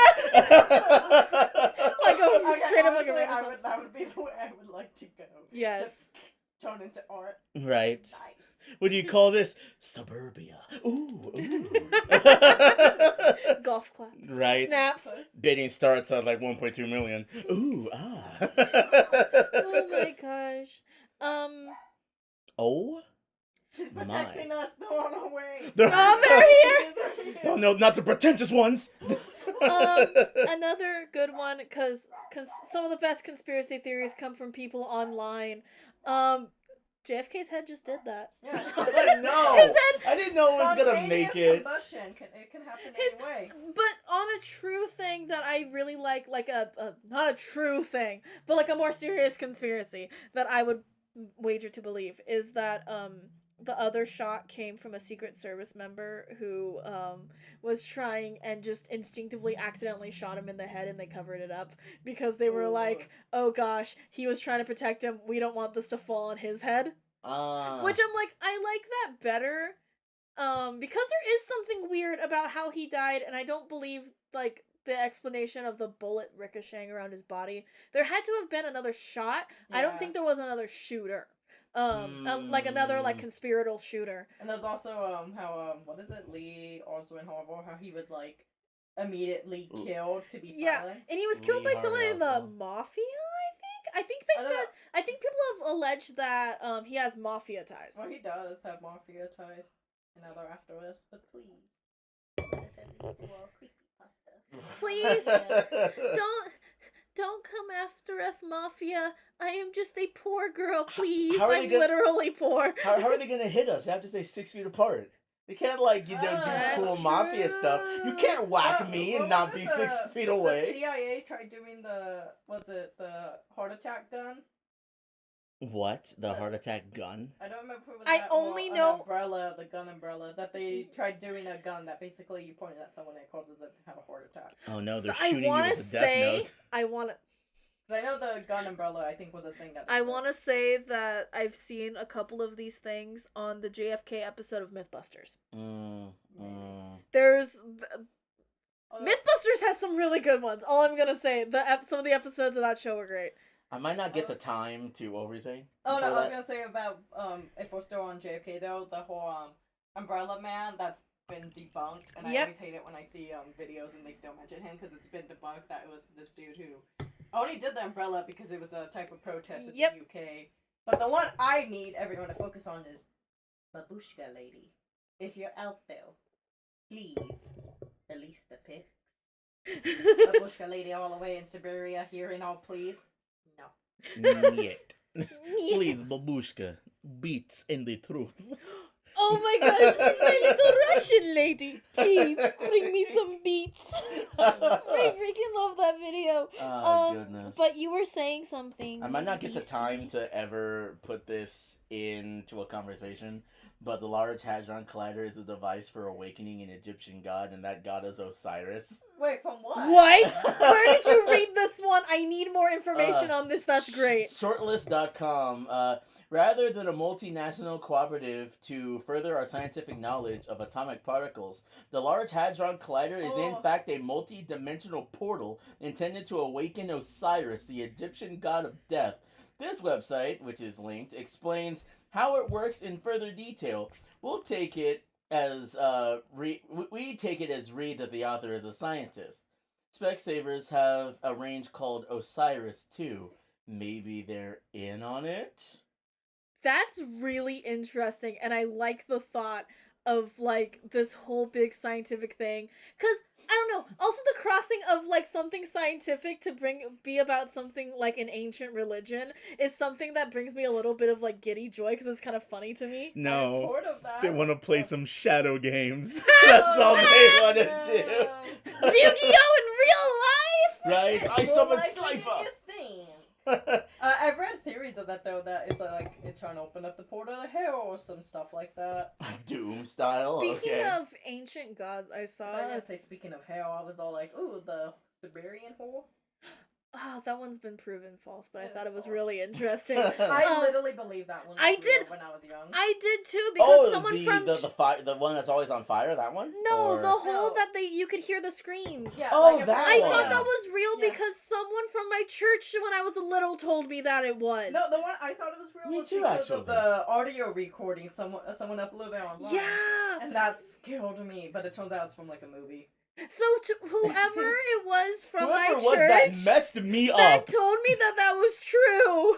[SPEAKER 1] Like
[SPEAKER 3] okay,
[SPEAKER 1] straight up
[SPEAKER 3] honestly,
[SPEAKER 1] like a
[SPEAKER 3] that would be the way I would like to go.
[SPEAKER 1] Yes.
[SPEAKER 3] Just turn into art.
[SPEAKER 2] Right.
[SPEAKER 3] Nice.
[SPEAKER 2] What do you call this? Suburbia. Ooh.
[SPEAKER 1] Golf claps.
[SPEAKER 2] Right.
[SPEAKER 1] Snaps.
[SPEAKER 2] Bidding starts at like 1.2 million. Ooh,
[SPEAKER 1] Oh my gosh.
[SPEAKER 2] Oh?
[SPEAKER 3] She's protecting us. They're on our way.
[SPEAKER 1] Oh, they're here.
[SPEAKER 2] Oh no, not the pretentious ones.
[SPEAKER 1] Another good one, because some of the best conspiracy theories come from people online. JFK's head just did that.
[SPEAKER 3] Yeah.
[SPEAKER 2] No,
[SPEAKER 1] His head,
[SPEAKER 2] I didn't know it was gonna make it.
[SPEAKER 3] Combustion. It can happen any way.
[SPEAKER 1] but on a true thing that I really like a not a true thing, but like a more serious conspiracy that I would wager to believe is that the other shot came from a Secret Service member who was trying and just instinctively accidentally shot him in the head, and they covered it up because they were like, oh gosh, he was trying to protect him, we don't want this to fall on his head. Which I'm like, I like that better. because there is something weird about how he died, and I don't believe like the explanation of the bullet ricocheting around his body. There had to have been another shot. I don't
[SPEAKER 3] Yeah.
[SPEAKER 1] think there was another shooter. Like another like conspiratorial shooter.
[SPEAKER 3] And there's also how what is it, Lee Oswin Harville, how he was like immediately killed to be silenced.
[SPEAKER 1] And he was killed
[SPEAKER 2] Lee
[SPEAKER 1] by someone in the
[SPEAKER 2] Harville.
[SPEAKER 1] mafia. I think they said. I think people have alleged that he has mafia ties.
[SPEAKER 3] Well, he does have mafia ties. Another after us, but please. Let us at least do our creepypasta.
[SPEAKER 1] Please don't come after us, mafia. I am just a poor girl, please. I'm literally poor.
[SPEAKER 2] How are they gonna hit us? They have to stay 6 feet apart. They can't like do cool mafia stuff. You can't whack me and not be 6 feet away.
[SPEAKER 3] The CIA tried doing the heart attack gun?
[SPEAKER 2] What? The heart attack gun?
[SPEAKER 3] I don't remember if it was
[SPEAKER 1] I only know
[SPEAKER 3] umbrella, the gun umbrella, that they tried doing a gun that basically you point it at someone and it causes it to have a heart attack.
[SPEAKER 2] Oh no, they're shooting you with a death note.
[SPEAKER 3] I know the gun umbrella, I think, was a thing that
[SPEAKER 1] I want to say that I've seen a couple of these things on the JFK episode of Mythbusters. There's Mythbusters has some really good ones. All I'm gonna say, some of the episodes of that show were great.
[SPEAKER 2] I might not get the time to oversay.
[SPEAKER 3] Oh no, I was gonna say about if we're still on JFK though, the whole Umbrella Man that's been debunked, and I always hate it when I see videos and they still mention him because it's been debunked that it was this dude who only did the umbrella because it was a type of protest in the UK. But the one I need everyone to focus on is Babushka Lady. If you're out there, please release the pics. Babushka Lady all the way in Siberia, here and all, please. No.
[SPEAKER 2] Yet. Please, Babushka, beats in the truth.
[SPEAKER 1] Oh my gosh, it's my little Russian lady. Please, bring me some beats. I freaking love that video.
[SPEAKER 2] Oh, goodness.
[SPEAKER 1] But you were saying something.
[SPEAKER 2] I might not get the time to ever put this into a conversation, but the Large Hadron Collider is a device for awakening an Egyptian god, and that god is Osiris.
[SPEAKER 3] Wait, from what?
[SPEAKER 1] What? Where did you read this one? I need more information on this. That's great.
[SPEAKER 2] Shortlist.com. Rather than a multinational cooperative to further our scientific knowledge of atomic particles, the Large Hadron Collider is in fact a multi-dimensional portal intended to awaken Osiris, the Egyptian god of death. This website, which is linked, explains how it works in further detail. We'll take it as we take it as read that the author is a scientist. Specsavers have a range called Osiris 2. Maybe they're in on it?
[SPEAKER 1] That's really interesting, and I like the thought of, like, this whole big scientific thing. Because, I don't know, also the crossing of, like, something scientific to be about something, like, an ancient religion is something that brings me a little bit of, like, giddy joy, because it's kind of funny to me.
[SPEAKER 2] No, they want to play some shadow games. That's all they want to do.
[SPEAKER 1] Yu-Gi-Oh! In real life?
[SPEAKER 2] Right? I summoned Slifer!
[SPEAKER 3] I've read theories of that though, that it's like it's trying to open up the portal to hell or some stuff like that.
[SPEAKER 2] Doom style.
[SPEAKER 1] Speaking of ancient gods, I saw.
[SPEAKER 3] I didn't say speaking of hell. I was all like, ooh, the Siberian whore.
[SPEAKER 1] Oh, that one's been proven false, but I thought it was really interesting.
[SPEAKER 3] I literally believe that one.
[SPEAKER 1] I did
[SPEAKER 3] when I was young.
[SPEAKER 1] I did too, because someone
[SPEAKER 2] the one that's always on fire. That one?
[SPEAKER 1] No, the whole that you could hear the screams.
[SPEAKER 3] Yeah,
[SPEAKER 2] that one.
[SPEAKER 1] I thought that was real because someone from my church when I was little told me that it was.
[SPEAKER 3] No, the one I thought it was real was because of the audio recording someone uploaded online.
[SPEAKER 1] Yeah,
[SPEAKER 3] and that scared me. But it turns out it's from like a movie.
[SPEAKER 1] So whoever it was from my church
[SPEAKER 2] that messed me up.
[SPEAKER 1] That told me that was true.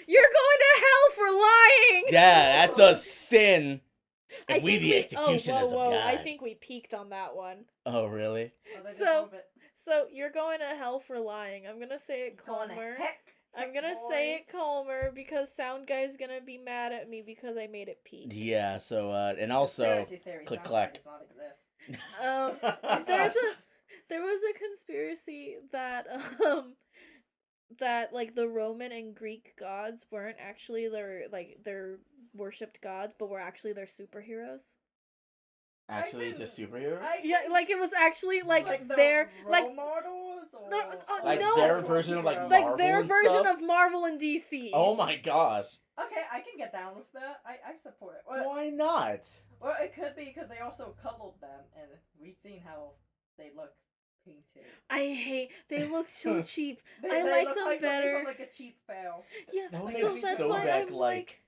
[SPEAKER 1] You're going to hell for lying.
[SPEAKER 2] Yeah, that's a sin. And we the executioners of God.
[SPEAKER 1] I think we peaked on that one.
[SPEAKER 2] Oh, really?
[SPEAKER 1] So you're going to hell for lying. I'm gonna say it calmer. I'm gonna say it calmer because Sound Guy's gonna be mad at me because I made it peak.
[SPEAKER 2] Yeah. So and also click clack.
[SPEAKER 1] There was a conspiracy that that like the Roman and Greek gods weren't actually their worshipped gods, but were actually their superheroes.
[SPEAKER 2] actually
[SPEAKER 3] can-
[SPEAKER 2] just superheroes?
[SPEAKER 1] Yeah, like it was actually like
[SPEAKER 3] the
[SPEAKER 1] their
[SPEAKER 3] role models or
[SPEAKER 1] No,
[SPEAKER 2] Like
[SPEAKER 1] no.
[SPEAKER 2] their version of like
[SPEAKER 3] heroes?
[SPEAKER 2] Marvel
[SPEAKER 1] like their
[SPEAKER 2] and
[SPEAKER 1] version
[SPEAKER 2] stuff?
[SPEAKER 1] of Marvel and DC.
[SPEAKER 2] Oh my gosh.
[SPEAKER 3] Okay, I can get down with that. I support it. Or,
[SPEAKER 2] Why not?
[SPEAKER 3] or it could be because they also colored them, and we've seen how they look painted.
[SPEAKER 1] They look so cheap.
[SPEAKER 3] They
[SPEAKER 1] I
[SPEAKER 3] like
[SPEAKER 1] like
[SPEAKER 3] them
[SPEAKER 1] them better.
[SPEAKER 3] From like a cheap fail.
[SPEAKER 1] Yeah,
[SPEAKER 2] That would
[SPEAKER 3] Like,
[SPEAKER 1] so
[SPEAKER 2] make
[SPEAKER 3] it's
[SPEAKER 1] that's
[SPEAKER 3] so
[SPEAKER 1] why
[SPEAKER 2] back
[SPEAKER 1] I'm
[SPEAKER 2] like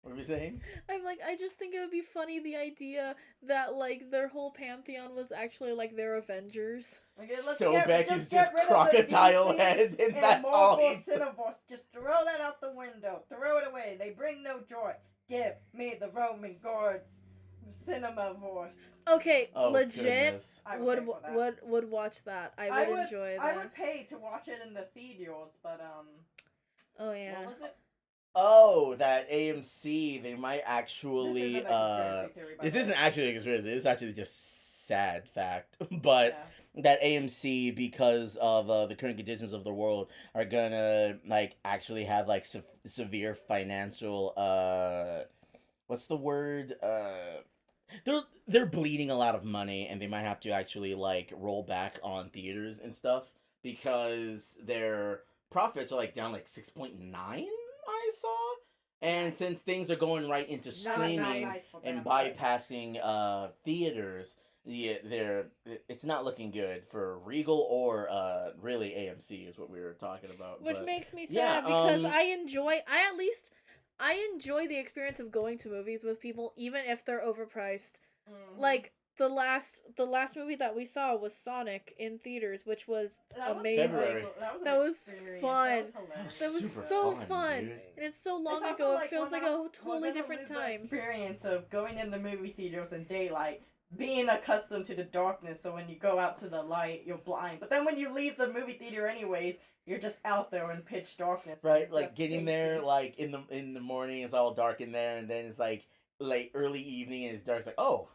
[SPEAKER 2] what were we saying?
[SPEAKER 1] I just think it would be funny the idea that like their whole pantheon was actually like their Avengers.
[SPEAKER 3] Okay,
[SPEAKER 2] Sobek is just
[SPEAKER 3] rid of the
[SPEAKER 2] crocodile
[SPEAKER 3] DC
[SPEAKER 2] head, and that's
[SPEAKER 3] Marvel
[SPEAKER 2] all he's.
[SPEAKER 3] Cineverse. Just throw that out the window. Throw it away. They bring no joy. Give me the Roman gods Cinemaverse.
[SPEAKER 1] Okay,
[SPEAKER 2] Oh,
[SPEAKER 1] legit
[SPEAKER 2] goodness.
[SPEAKER 3] I
[SPEAKER 1] would
[SPEAKER 3] pay for that.
[SPEAKER 1] would watch that. I would enjoy that.
[SPEAKER 3] I would pay to watch it in the theaters, but
[SPEAKER 1] Oh yeah.
[SPEAKER 3] what was it?
[SPEAKER 2] Oh, that AMC, they might actually,
[SPEAKER 3] This isn't a conspiracy theory, by
[SPEAKER 2] this
[SPEAKER 3] the way.
[SPEAKER 2] isn't actually a conspiracy, it's actually just sad fact, but that AMC, because of, the current conditions of the world, are gonna, like, actually have, like, severe financial, what's the word, they're bleeding a lot of money, and they might have to actually, like, roll back on theaters and stuff, because their profits are, like, down, like, 6.9, I saw. And
[SPEAKER 3] Nice.
[SPEAKER 2] since things are going right into
[SPEAKER 3] Not
[SPEAKER 2] streaming
[SPEAKER 3] nice for
[SPEAKER 2] and
[SPEAKER 3] them, but-
[SPEAKER 2] bypassing theaters, yeah, it's not looking good for Regal or really AMC is what we were talking about.
[SPEAKER 1] Which
[SPEAKER 2] but,
[SPEAKER 1] makes me sad
[SPEAKER 2] yeah,
[SPEAKER 1] because I enjoy the experience of going to movies with people, even if they're overpriced.
[SPEAKER 3] Mhm.
[SPEAKER 1] Like the last movie that we saw was Sonic in theaters, which was
[SPEAKER 3] That was
[SPEAKER 1] amazing.
[SPEAKER 2] February.
[SPEAKER 3] That
[SPEAKER 1] was fun.
[SPEAKER 3] That was hilarious.
[SPEAKER 1] That was
[SPEAKER 2] Super
[SPEAKER 1] so
[SPEAKER 2] fun,
[SPEAKER 1] fun,
[SPEAKER 2] dude.
[SPEAKER 1] and it's so long
[SPEAKER 3] It's also
[SPEAKER 1] ago.
[SPEAKER 3] like
[SPEAKER 1] It feels
[SPEAKER 3] we're
[SPEAKER 1] like
[SPEAKER 3] gonna-
[SPEAKER 1] a totally
[SPEAKER 3] we're gonna
[SPEAKER 1] different
[SPEAKER 3] lose the
[SPEAKER 1] time.
[SPEAKER 3] experience of going in the movie theaters in daylight, being accustomed to the darkness. So when you go out to the light, you're blind. But then when you leave the movie theater, anyways, you're just out there in pitch darkness. and
[SPEAKER 2] Right,
[SPEAKER 3] you're
[SPEAKER 2] like
[SPEAKER 3] just
[SPEAKER 2] getting there,
[SPEAKER 3] thinking-
[SPEAKER 2] like in the morning, it's all dark in there, and then it's like late early evening, and it's dark. It's like, oh,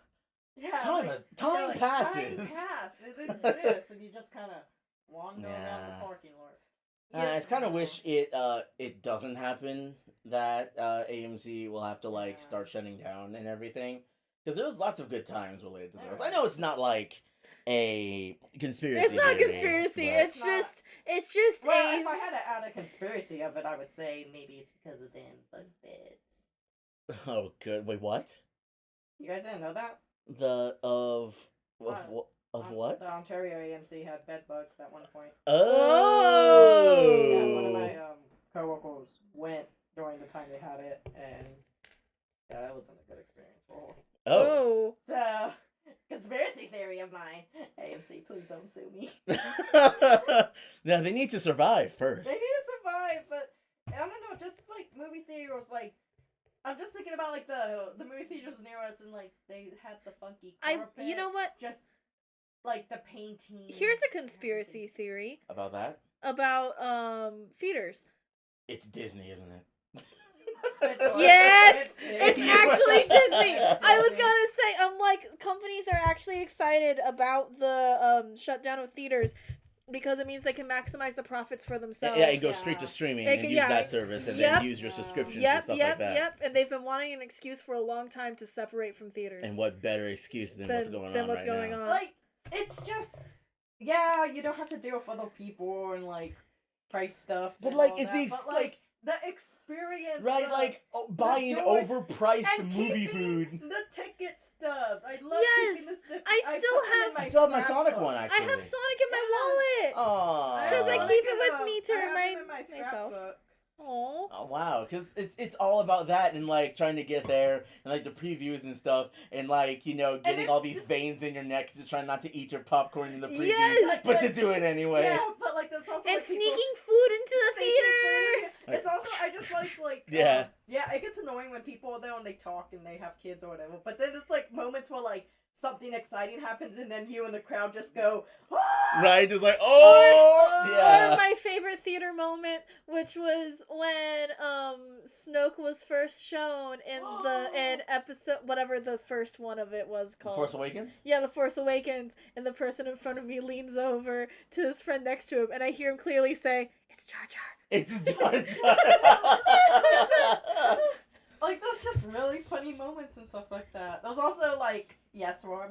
[SPEAKER 3] Yeah,
[SPEAKER 2] time
[SPEAKER 3] like,
[SPEAKER 2] passes.
[SPEAKER 3] Time passes. It exists, and you just kind of wander around
[SPEAKER 2] Yeah.
[SPEAKER 3] the parking lot.
[SPEAKER 2] I just kind of wish it doesn't happen that AMC will have to like
[SPEAKER 3] Yeah.
[SPEAKER 2] start shutting down and everything, because there's lots of good times related to those. I
[SPEAKER 3] Alright.
[SPEAKER 2] know it's not like a conspiracy.
[SPEAKER 1] It's not a
[SPEAKER 2] theory,
[SPEAKER 1] conspiracy.
[SPEAKER 2] but-
[SPEAKER 1] It's just
[SPEAKER 3] Well,
[SPEAKER 1] a.
[SPEAKER 3] if I had to add a conspiracy of it, I would say maybe it's because of them bug beds.
[SPEAKER 2] Oh, good. Wait, what?
[SPEAKER 3] You guys didn't know that?
[SPEAKER 2] The of
[SPEAKER 3] On-
[SPEAKER 2] what?
[SPEAKER 3] The Ontario AMC had bed bugs at one point.
[SPEAKER 2] Oh.
[SPEAKER 3] Yeah, one of my coworkers went during the time they had it, and yeah, that wasn't a good experience for her.
[SPEAKER 2] Oh.
[SPEAKER 3] So, conspiracy theory of mine. AMC, please don't sue me.
[SPEAKER 2] Now they need to survive first.
[SPEAKER 3] They need to survive, but I don't know, just like movie theaters, like I'm just thinking about like the movie theaters near us, and like they had the funky carpet.
[SPEAKER 1] You know what?
[SPEAKER 3] Just like the painting.
[SPEAKER 1] Here's a conspiracy theory
[SPEAKER 2] About that?
[SPEAKER 1] about theaters.
[SPEAKER 2] It's Disney, isn't it?
[SPEAKER 1] Yes, it's
[SPEAKER 3] Disney.
[SPEAKER 1] actually Disney.
[SPEAKER 3] It's
[SPEAKER 1] I was
[SPEAKER 3] Disney.
[SPEAKER 1] gonna say, like companies are actually excited about the shutdown of theaters because it means they can maximize the profits for themselves.
[SPEAKER 2] Yeah, and go
[SPEAKER 3] Yeah.
[SPEAKER 2] straight to streaming
[SPEAKER 1] They
[SPEAKER 2] and
[SPEAKER 1] can-
[SPEAKER 2] use
[SPEAKER 1] yeah.
[SPEAKER 2] that service and
[SPEAKER 1] Yep.
[SPEAKER 2] then use your
[SPEAKER 3] Yeah.
[SPEAKER 2] subscriptions and
[SPEAKER 1] Yep,
[SPEAKER 2] stuff
[SPEAKER 1] yep,
[SPEAKER 2] like that.
[SPEAKER 1] yep. And they've been wanting an excuse for a long time to separate from theaters.
[SPEAKER 2] And what better excuse than what's going on
[SPEAKER 1] what's
[SPEAKER 2] right
[SPEAKER 1] going
[SPEAKER 2] now?
[SPEAKER 1] on.
[SPEAKER 3] Like, it's just, yeah, you don't have to deal with other people and like price stuff.
[SPEAKER 2] But,
[SPEAKER 3] and
[SPEAKER 2] like,
[SPEAKER 3] all
[SPEAKER 2] it's
[SPEAKER 3] that,
[SPEAKER 2] the
[SPEAKER 3] but, like the experience,
[SPEAKER 2] Right,
[SPEAKER 3] of-
[SPEAKER 2] like buying
[SPEAKER 3] joy
[SPEAKER 2] overpriced
[SPEAKER 3] and
[SPEAKER 2] movie
[SPEAKER 3] keeping
[SPEAKER 2] food.
[SPEAKER 3] the ticket stubs. I love
[SPEAKER 1] Yes,
[SPEAKER 3] keeping the stubs.
[SPEAKER 1] I still have-
[SPEAKER 2] I still have my Sonic one,
[SPEAKER 1] I
[SPEAKER 2] actually.
[SPEAKER 1] have Sonic in my wallet.
[SPEAKER 2] Aww.
[SPEAKER 1] Because I
[SPEAKER 3] Sonic
[SPEAKER 1] keep it
[SPEAKER 3] in,
[SPEAKER 1] with me to
[SPEAKER 3] I have
[SPEAKER 1] remind
[SPEAKER 3] him in my
[SPEAKER 1] myself.
[SPEAKER 3] scrapbook.
[SPEAKER 1] Oh.
[SPEAKER 2] Oh wow, because it's all about that and like trying to get there and like the previews and stuff and like getting
[SPEAKER 3] it's
[SPEAKER 2] all these
[SPEAKER 3] just-
[SPEAKER 2] veins in your neck to try not to eat your popcorn in the preview,
[SPEAKER 1] Yes!
[SPEAKER 2] but you do it anyway.
[SPEAKER 3] Yeah, but like that's also
[SPEAKER 1] And
[SPEAKER 3] like people
[SPEAKER 1] sneaking food into the
[SPEAKER 3] sneaking
[SPEAKER 1] theater.
[SPEAKER 3] food. It's also I just like
[SPEAKER 2] Yeah.
[SPEAKER 3] yeah, it gets annoying when people are there and they talk and they have kids or whatever. But then it's like moments where like something exciting happens and then you and the crowd just go, "Ah!"
[SPEAKER 2] Right, just like oh
[SPEAKER 1] Or
[SPEAKER 2] yeah.
[SPEAKER 1] my favorite theater moment, which was when Snoke was first shown in episode whatever the first one of it was called.
[SPEAKER 2] Force Awakens.
[SPEAKER 1] Yeah, The Force Awakens, and the person in front of me leans over to his friend next to him, and I hear him clearly say, "It's Jar Jar."
[SPEAKER 2] It's Jar Jar.
[SPEAKER 3] Like those just really funny moments and stuff like that. There's also like yes, Roar,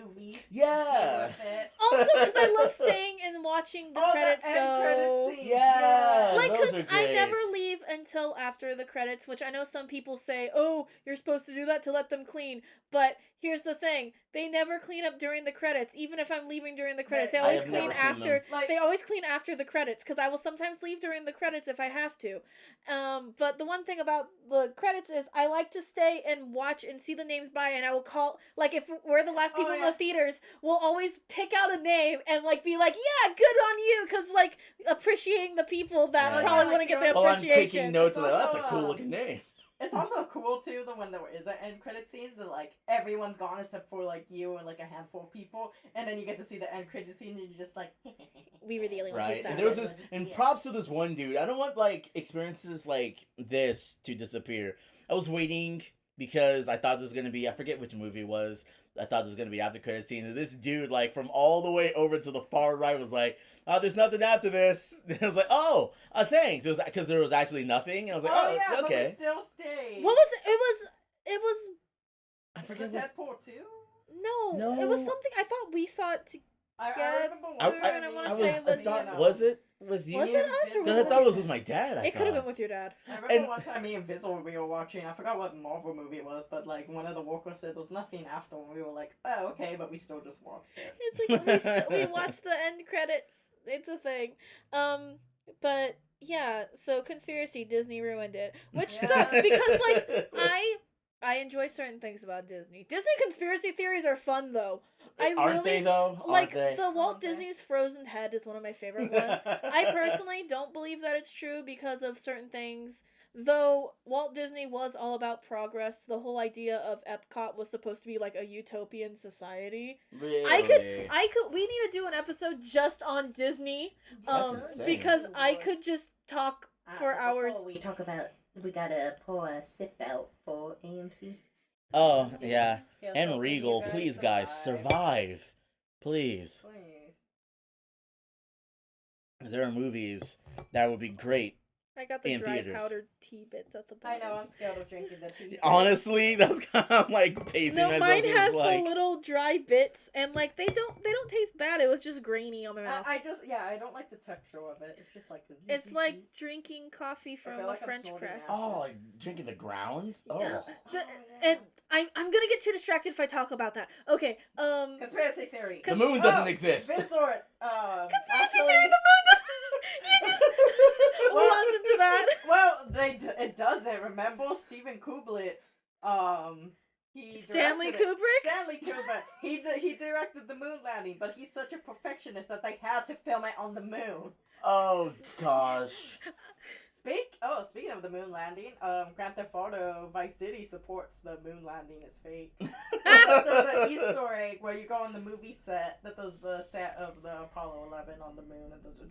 [SPEAKER 3] movies.
[SPEAKER 2] Yeah.
[SPEAKER 3] Deal with it.
[SPEAKER 1] Also, because I love staying and watching the credits
[SPEAKER 3] the end
[SPEAKER 1] go.
[SPEAKER 3] credit scenes.
[SPEAKER 2] Yeah.
[SPEAKER 1] Like,
[SPEAKER 2] those
[SPEAKER 1] because
[SPEAKER 2] are
[SPEAKER 1] I
[SPEAKER 2] great.
[SPEAKER 1] never leave until after the credits, which I know some people say, oh, you're supposed to do that to let them clean. But here's the thing. They never clean up during the credits, even if I'm leaving during the credits. They
[SPEAKER 3] I
[SPEAKER 1] always
[SPEAKER 3] have
[SPEAKER 1] clean
[SPEAKER 3] never
[SPEAKER 2] seen
[SPEAKER 1] after.
[SPEAKER 2] them.
[SPEAKER 3] Like-
[SPEAKER 1] They always clean after the credits, because I will sometimes leave during the credits if I have to. But the one thing about the credits is I like to stay and watch and see the names by, and I will call, like, if we're the last people in the theaters, we'll always pick out a name and, like, be like, yeah, good on you, because, like, appreciating the people that
[SPEAKER 2] Yeah.
[SPEAKER 1] probably
[SPEAKER 3] Yeah,
[SPEAKER 1] wouldn't get the
[SPEAKER 2] Oh, I'm
[SPEAKER 1] appreciation.
[SPEAKER 2] taking notes of
[SPEAKER 3] It's
[SPEAKER 2] that. That's a
[SPEAKER 3] also,
[SPEAKER 2] cool looking name.
[SPEAKER 3] It's also cool too that when there is an end credit scenes that like everyone's gone except for like you and like a handful of people, and then you get to see the end credit scene and you're just like,
[SPEAKER 1] We were the only ones who
[SPEAKER 2] Right.
[SPEAKER 1] saw
[SPEAKER 2] And there was
[SPEAKER 1] it.
[SPEAKER 2] this, and props to this one dude. I don't want like experiences like this to disappear. I was waiting because I thought there was gonna be, I forget which movie it was. I thought there was gonna be after credit scene, and this dude like from all the way over to the far right was like, "Oh, there's nothing after this." And I was like, "Oh, thanks." It was because there was actually nothing. And I was like, "Oh,
[SPEAKER 3] yeah, but we
[SPEAKER 2] okay."
[SPEAKER 3] still stayed.
[SPEAKER 1] What was it? It was
[SPEAKER 2] I
[SPEAKER 3] Was
[SPEAKER 2] forget
[SPEAKER 3] it
[SPEAKER 2] what.
[SPEAKER 3] Deadpool 2?
[SPEAKER 1] no, it was
[SPEAKER 2] No.
[SPEAKER 1] something. I thought we saw it together.
[SPEAKER 3] I remember
[SPEAKER 2] I,
[SPEAKER 3] one
[SPEAKER 2] I,
[SPEAKER 3] time
[SPEAKER 1] I wanna
[SPEAKER 2] I
[SPEAKER 1] say
[SPEAKER 2] was.
[SPEAKER 1] it
[SPEAKER 2] I
[SPEAKER 1] was,
[SPEAKER 2] thought. Was it with you?
[SPEAKER 1] Was it us or
[SPEAKER 2] Because
[SPEAKER 1] was
[SPEAKER 2] I
[SPEAKER 1] it
[SPEAKER 2] thought it was
[SPEAKER 1] with
[SPEAKER 2] with my dad.
[SPEAKER 1] It could have been with your dad.
[SPEAKER 3] I remember
[SPEAKER 2] And-
[SPEAKER 3] one time me and Vizzle we were watching, I forgot what Marvel movie it was, but like one of the workers said there was nothing after, and we were like, oh, okay, but we still just watched it.
[SPEAKER 1] It's like we watched the end credits. It's a thing. But yeah, so conspiracy, Disney ruined it, which
[SPEAKER 3] Yeah.
[SPEAKER 1] sucks because like I enjoy certain things about Disney. Disney conspiracy theories are fun though. I
[SPEAKER 2] Aren't
[SPEAKER 1] really
[SPEAKER 2] they though?
[SPEAKER 1] like
[SPEAKER 2] Aren't they?
[SPEAKER 1] the Walt
[SPEAKER 3] Aren't they?
[SPEAKER 1] Disney's Frozen Head is one of my favorite ones. I personally don't believe that it's true because of certain things. Though Walt Disney was all about progress, the whole idea of Epcot was supposed to be like a utopian society.
[SPEAKER 2] Really?
[SPEAKER 1] I could we need to do an episode just on Disney
[SPEAKER 2] insane.
[SPEAKER 1] because I could just talk for hours.
[SPEAKER 4] We talk about we gotta pull a sip out for AMC.
[SPEAKER 2] Oh yeah.
[SPEAKER 3] Yeah, so
[SPEAKER 2] And
[SPEAKER 3] can
[SPEAKER 2] Regal,
[SPEAKER 3] you
[SPEAKER 2] please guys, survive. Please.
[SPEAKER 3] Please.
[SPEAKER 2] There are movies that would be great.
[SPEAKER 1] I got the
[SPEAKER 2] In
[SPEAKER 1] dry
[SPEAKER 2] theaters.
[SPEAKER 1] powdered tea bits at the
[SPEAKER 3] I
[SPEAKER 1] bottom.
[SPEAKER 3] know, I'm scared of drinking the tea.
[SPEAKER 2] Honestly, that's kind of like pacing
[SPEAKER 1] No,
[SPEAKER 2] myself.
[SPEAKER 1] mine
[SPEAKER 2] It's
[SPEAKER 1] has
[SPEAKER 2] like,
[SPEAKER 1] the little dry bits, and like they don't taste bad. It was just grainy on my mouth.
[SPEAKER 3] I don't like the texture of it. It's just like
[SPEAKER 1] It's like drinking coffee from
[SPEAKER 3] feel
[SPEAKER 1] a
[SPEAKER 3] like I'm
[SPEAKER 1] French
[SPEAKER 3] snorting
[SPEAKER 1] press.
[SPEAKER 3] acid.
[SPEAKER 2] oh, like drinking the grounds.
[SPEAKER 1] Yeah.
[SPEAKER 2] Oh,
[SPEAKER 1] The- and I'm gonna get too distracted if I talk about that. Okay,
[SPEAKER 3] Conspiracy theory.
[SPEAKER 2] the moon doesn't exist.
[SPEAKER 3] Vizort,
[SPEAKER 1] conspiracy
[SPEAKER 3] actually-
[SPEAKER 1] theory, the moon doesn't. You just launch into that.
[SPEAKER 3] Well, it doesn't. Remember Stephen Kubrick? He
[SPEAKER 1] Stanley
[SPEAKER 3] directed it.
[SPEAKER 1] Kubrick?
[SPEAKER 3] Stanley Kubrick. He directed the moon landing, but he's such a perfectionist that they had to film it on the moon.
[SPEAKER 2] Oh gosh.
[SPEAKER 3] Speaking of the moon landing, Grand Theft Auto Vice City supports the moon landing is fake. There's an Easter egg where you go on the movie set that does the set of the Apollo 11 on the moon, and there's a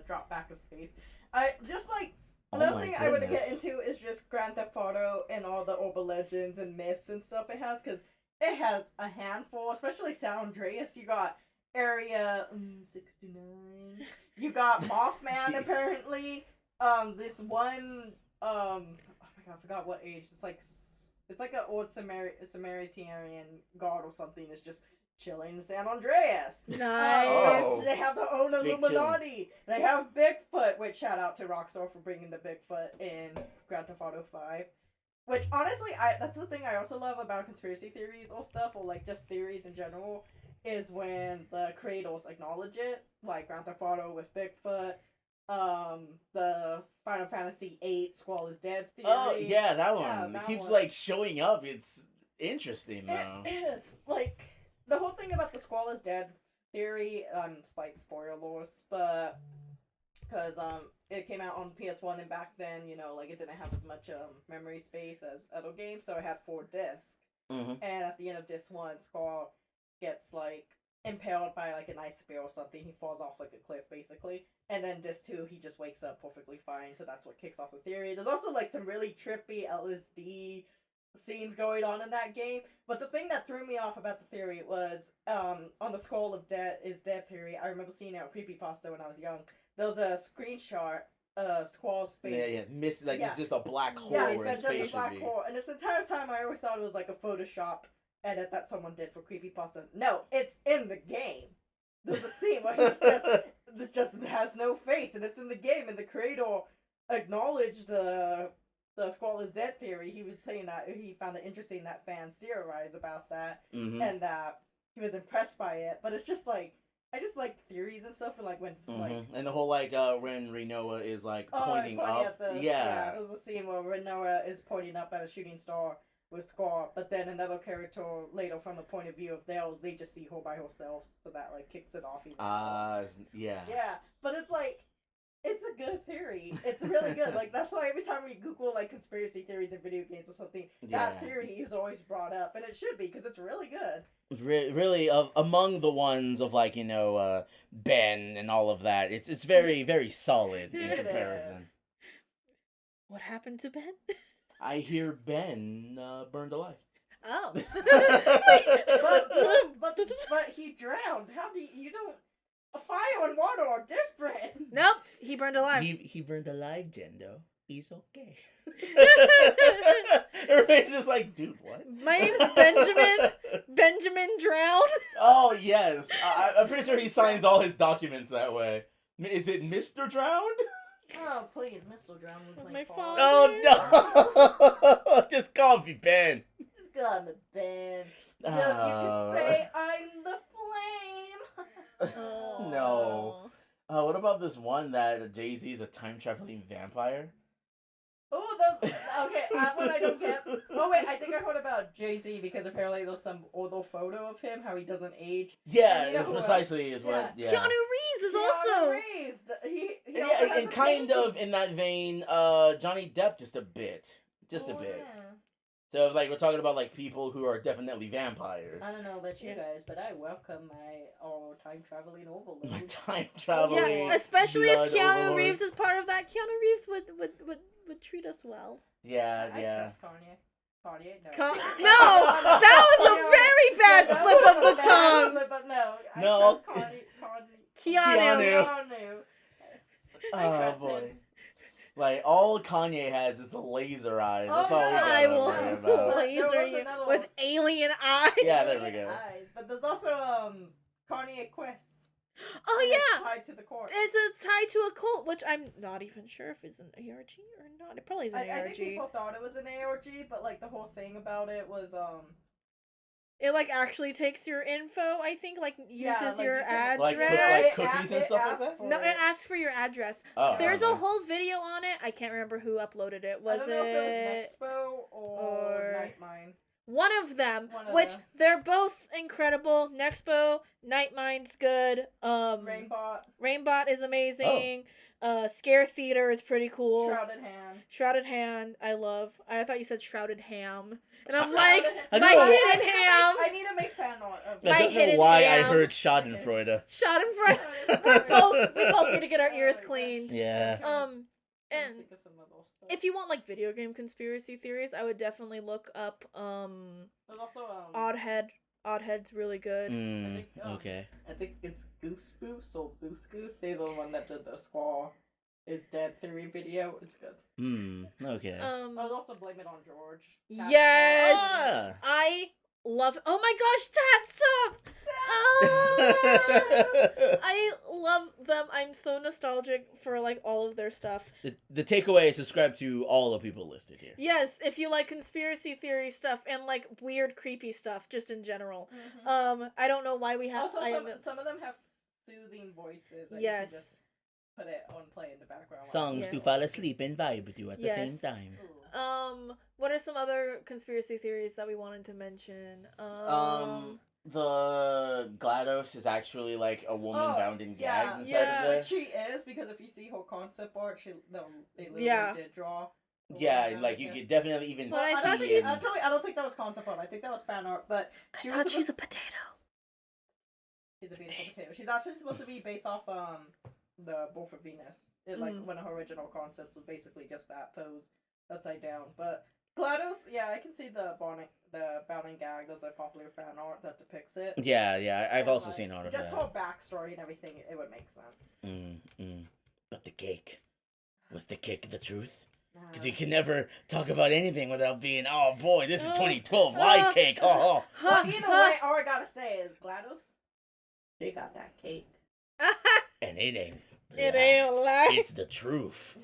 [SPEAKER 3] drop back of space. I just like another
[SPEAKER 2] my
[SPEAKER 3] thing I want to get
[SPEAKER 2] goodness.
[SPEAKER 3] into is just Grand Theft Auto and all the urban legends and myths and stuff it has, because it has a handful, especially San Andreas. You got Area 69. You got Mothman
[SPEAKER 2] Jeez.
[SPEAKER 3] apparently. This one, oh my god, I forgot what age. It's like an old Samaritan god or something. Is just chilling in San Andreas.
[SPEAKER 1] Nice.
[SPEAKER 2] Oh.
[SPEAKER 3] They have their own
[SPEAKER 2] Big
[SPEAKER 3] Illuminati. They have Bigfoot, which shout out to Rockstar for bringing the Bigfoot in Grand Theft Auto 5. Which honestly, that's the thing I also love about conspiracy theories or stuff, or like just theories in general, is when the creators acknowledge it, like Grand Theft Auto with Bigfoot. The Final Fantasy VIII Squall is Dead theory.
[SPEAKER 2] Oh yeah, that one.
[SPEAKER 3] Yeah,
[SPEAKER 2] It
[SPEAKER 3] that
[SPEAKER 2] keeps
[SPEAKER 3] one.
[SPEAKER 2] like showing up. It's interesting though.
[SPEAKER 3] It is. Like, the whole thing about the Squall is Dead theory, slight spoilers, but, because, it came out on PS1 and back then, you know, like, it didn't have as much, memory space as other games, so it had 4 discs.
[SPEAKER 2] Mm-hmm.
[SPEAKER 3] And at the end of disc 1, Squall gets, like, impaled by, like, an ice spear or something. He falls off, like, a cliff, basically. And then disc 2, he just wakes up perfectly fine, so that's what kicks off the theory. There's also, like, some really trippy LSD scenes going on in that game. But the thing that threw me off about the theory was, on the Skull of Dead is Dead theory, I remember seeing it on Creepypasta when I was young. There was a screenshot of Squall's face.
[SPEAKER 2] Yeah. Like
[SPEAKER 3] Yeah.
[SPEAKER 2] it's just a black hole
[SPEAKER 3] Yeah, it
[SPEAKER 2] where
[SPEAKER 3] said
[SPEAKER 2] his
[SPEAKER 3] just
[SPEAKER 2] face
[SPEAKER 3] a
[SPEAKER 2] should
[SPEAKER 3] black
[SPEAKER 2] be.
[SPEAKER 3] hole. And this entire time I always thought it was like a Photoshop edit that someone did for creepypasta. No, it's in the game. There's a scene where he's just has no face, and it's in the game, and the creator acknowledged the Squall is dead theory. He was saying that he found it interesting that fans theorize about that, and that he was impressed by it. But it's just like, I just like theories and stuff, and like when like
[SPEAKER 2] and the whole like when Rinoa is like pointing up.
[SPEAKER 3] at the,
[SPEAKER 2] Yeah,
[SPEAKER 3] there's a scene where Rinoa is pointing up at a shooting star with Squall, but then another character later from the point of view of theirs, they just see her by herself, so that like kicks it off even more.
[SPEAKER 2] Yeah.
[SPEAKER 3] Yeah, but it's like, it's a good theory. It's really good. Like, that's why every time we Google like conspiracy theories in video games or something, that theory is always brought up, and it should be because it's really good.
[SPEAKER 2] Really, among the ones of like Ben and all of that, it's very very solid in comparison.
[SPEAKER 1] What happened to Ben?
[SPEAKER 2] I hear Ben burned alive.
[SPEAKER 1] Oh.
[SPEAKER 3] but he drowned. How do you don't? Fire and water are different.
[SPEAKER 1] Nope, he burned alive.
[SPEAKER 2] He burned alive, Jendo. He's okay. Everybody's just like, dude, what?
[SPEAKER 1] My name's Benjamin. Benjamin drowned.
[SPEAKER 2] Oh yes, I'm pretty sure he signs all his documents that way. Is it Mr. Drowned?
[SPEAKER 3] Oh please, Mr. Drown was my fault.
[SPEAKER 2] Oh no! Just call me Ben.
[SPEAKER 3] Just call me Ben. You can say I'm the flame.
[SPEAKER 1] Oh.
[SPEAKER 2] No. What about this one that Jay-Z's a time-traveling vampire?
[SPEAKER 3] Oh, those. Okay, that one I don't get. Oh wait, I think I heard about Jay-Z because apparently there's some older photo of him, how he doesn't age.
[SPEAKER 2] Yeah, precisely is what. Yeah.
[SPEAKER 1] Keanu Reeves is also.
[SPEAKER 3] He
[SPEAKER 2] Yeah,
[SPEAKER 3] also has
[SPEAKER 2] and
[SPEAKER 3] a
[SPEAKER 2] kind
[SPEAKER 3] painting.
[SPEAKER 2] of in that vein, Johnny Depp just a bit. A bit.
[SPEAKER 3] Yeah.
[SPEAKER 2] So, like, we're talking about, like, people who are definitely vampires.
[SPEAKER 3] I don't know about you guys, but I welcome my time-traveling overlord.
[SPEAKER 2] My time-traveling
[SPEAKER 1] Yeah, especially if
[SPEAKER 2] blood
[SPEAKER 1] Keanu
[SPEAKER 2] overlord.
[SPEAKER 1] Reeves is part of that. Keanu Reeves would treat us well.
[SPEAKER 2] Yeah,
[SPEAKER 3] I
[SPEAKER 2] yeah.
[SPEAKER 3] trust Kanye. Kanye? No.
[SPEAKER 1] No, that was a very bad
[SPEAKER 3] That
[SPEAKER 1] slip
[SPEAKER 3] was
[SPEAKER 1] of
[SPEAKER 3] a
[SPEAKER 1] the
[SPEAKER 3] bad
[SPEAKER 1] tongue.
[SPEAKER 3] slip, but no. I
[SPEAKER 2] No.
[SPEAKER 3] trust
[SPEAKER 1] Keanu.
[SPEAKER 3] I
[SPEAKER 2] Oh,
[SPEAKER 3] trust
[SPEAKER 2] boy.
[SPEAKER 3] him.
[SPEAKER 2] Like, all Kanye has is the laser eyes. That's
[SPEAKER 3] Oh,
[SPEAKER 2] all we
[SPEAKER 3] yeah.
[SPEAKER 1] I
[SPEAKER 2] gotta
[SPEAKER 1] will
[SPEAKER 2] worry about.
[SPEAKER 1] laser
[SPEAKER 3] There was
[SPEAKER 1] you
[SPEAKER 3] another
[SPEAKER 1] with
[SPEAKER 3] one.
[SPEAKER 1] alien eyes.
[SPEAKER 2] Yeah, there we go.
[SPEAKER 3] Eyes. But there's also Kanye Quest.
[SPEAKER 1] Oh
[SPEAKER 3] And
[SPEAKER 1] yeah.
[SPEAKER 3] It's tied to the court.
[SPEAKER 1] It's tied to a cult, which I'm not even sure if it's an ARG or not. It probably is an
[SPEAKER 3] I
[SPEAKER 1] ARG.
[SPEAKER 3] think people thought it was an ARG, but like the whole thing about it was
[SPEAKER 1] It like actually takes your info. I think like uses
[SPEAKER 3] Yeah, like,
[SPEAKER 1] your
[SPEAKER 3] you can-
[SPEAKER 2] Like,
[SPEAKER 1] address.
[SPEAKER 2] cookies and stuff like that?
[SPEAKER 1] No, it asks for your address.
[SPEAKER 2] Oh,
[SPEAKER 1] There's
[SPEAKER 2] okay.
[SPEAKER 1] a whole video on it. I can't remember who uploaded it. Was
[SPEAKER 3] I don't know
[SPEAKER 1] it
[SPEAKER 3] if it was Nexpo or
[SPEAKER 1] or-
[SPEAKER 3] Nightmine.
[SPEAKER 1] one of them?
[SPEAKER 3] One of
[SPEAKER 1] Which
[SPEAKER 3] them.
[SPEAKER 1] they're both incredible. Nexpo, Nightmine's good.
[SPEAKER 3] Rainbot,
[SPEAKER 1] Rainbot is amazing. Scare Theater is pretty cool.
[SPEAKER 3] Shrouded Hand.
[SPEAKER 1] Shrouded Hand, I love. I thought you said Shrouded Ham. And I'm
[SPEAKER 3] Shrouded
[SPEAKER 1] like,
[SPEAKER 3] Hand.
[SPEAKER 2] I
[SPEAKER 1] my
[SPEAKER 2] don't know.
[SPEAKER 1] hidden ham.
[SPEAKER 3] I need to make fan art of
[SPEAKER 1] My
[SPEAKER 2] I don't know
[SPEAKER 1] hidden
[SPEAKER 2] why I
[SPEAKER 1] ham.
[SPEAKER 2] heard Schadenfreude.
[SPEAKER 1] Shot in front. We both need to get our ears cleaned.
[SPEAKER 2] Yeah.
[SPEAKER 1] And
[SPEAKER 3] Think of some other stuff.
[SPEAKER 1] if you want like video game conspiracy theories, I would definitely look up
[SPEAKER 3] There's also
[SPEAKER 1] Oddhead. Oddhead's really good.
[SPEAKER 2] Mm,
[SPEAKER 3] think,
[SPEAKER 2] okay.
[SPEAKER 3] I think it's Goose Goose or Goose Goose. They're the one that did the Squall is dead theory video. It's good.
[SPEAKER 2] Okay.
[SPEAKER 3] I would also blame it on George.
[SPEAKER 1] Yes!
[SPEAKER 2] Ah.
[SPEAKER 1] I love. Oh my gosh, Tat Stops! I love them. I'm so nostalgic for like all of their stuff.
[SPEAKER 2] The takeaway is subscribe to all the people listed here.
[SPEAKER 1] Yes, if you like conspiracy theory stuff and like weird, creepy stuff, just in general.
[SPEAKER 3] Mhm.
[SPEAKER 1] I don't know why we have.
[SPEAKER 3] Also,
[SPEAKER 1] I
[SPEAKER 3] some,
[SPEAKER 1] haven't-
[SPEAKER 3] some of them have soothing voices. And you can just
[SPEAKER 1] Yes.
[SPEAKER 3] put it on play in the background.
[SPEAKER 2] Songs
[SPEAKER 1] Yes.
[SPEAKER 2] to fall asleep and vibe to at the same
[SPEAKER 1] Yes.
[SPEAKER 2] time.
[SPEAKER 3] Ooh.
[SPEAKER 1] What are some other conspiracy theories that we wanted to mention?
[SPEAKER 2] The GLaDOS is actually like a woman bound and gagged inside
[SPEAKER 1] yeah.
[SPEAKER 2] of there.
[SPEAKER 3] She is, because if you see her concept art, they literally
[SPEAKER 1] Yeah.
[SPEAKER 3] did draw. a
[SPEAKER 2] Yeah,
[SPEAKER 3] woman
[SPEAKER 2] like
[SPEAKER 3] down
[SPEAKER 2] you
[SPEAKER 3] there.
[SPEAKER 2] could definitely even
[SPEAKER 1] But I
[SPEAKER 3] I
[SPEAKER 1] thought
[SPEAKER 3] don't
[SPEAKER 2] see
[SPEAKER 3] think,
[SPEAKER 2] it.
[SPEAKER 3] actually, I don't think that was concept art. I think that was fan art. But she was
[SPEAKER 1] she's a
[SPEAKER 3] supposed-
[SPEAKER 1] potato.
[SPEAKER 3] She's a beautiful potato. She's actually supposed to be based off the Wolf of Venus. Like one of her original concepts was basically just that pose upside down. But GLaDOS, yeah, I can see the bound and gag. There's a popular fan art that depicts it.
[SPEAKER 2] Yeah, I've
[SPEAKER 3] And,
[SPEAKER 2] also
[SPEAKER 3] like,
[SPEAKER 2] seen all of
[SPEAKER 3] just
[SPEAKER 2] that.
[SPEAKER 3] her backstory and everything. It would make sense.
[SPEAKER 2] But the cake. Was the cake the truth?
[SPEAKER 3] Nah,
[SPEAKER 2] Because you can never talk about anything without being, oh boy, this is
[SPEAKER 1] Oh.
[SPEAKER 2] 2012 lie cake. Oh,
[SPEAKER 3] Well, either way, all I gotta say is GLaDOS,
[SPEAKER 4] They got that cake.
[SPEAKER 2] and it ain't.
[SPEAKER 1] It
[SPEAKER 2] lie.
[SPEAKER 1] ain't a lie.
[SPEAKER 2] It's the truth.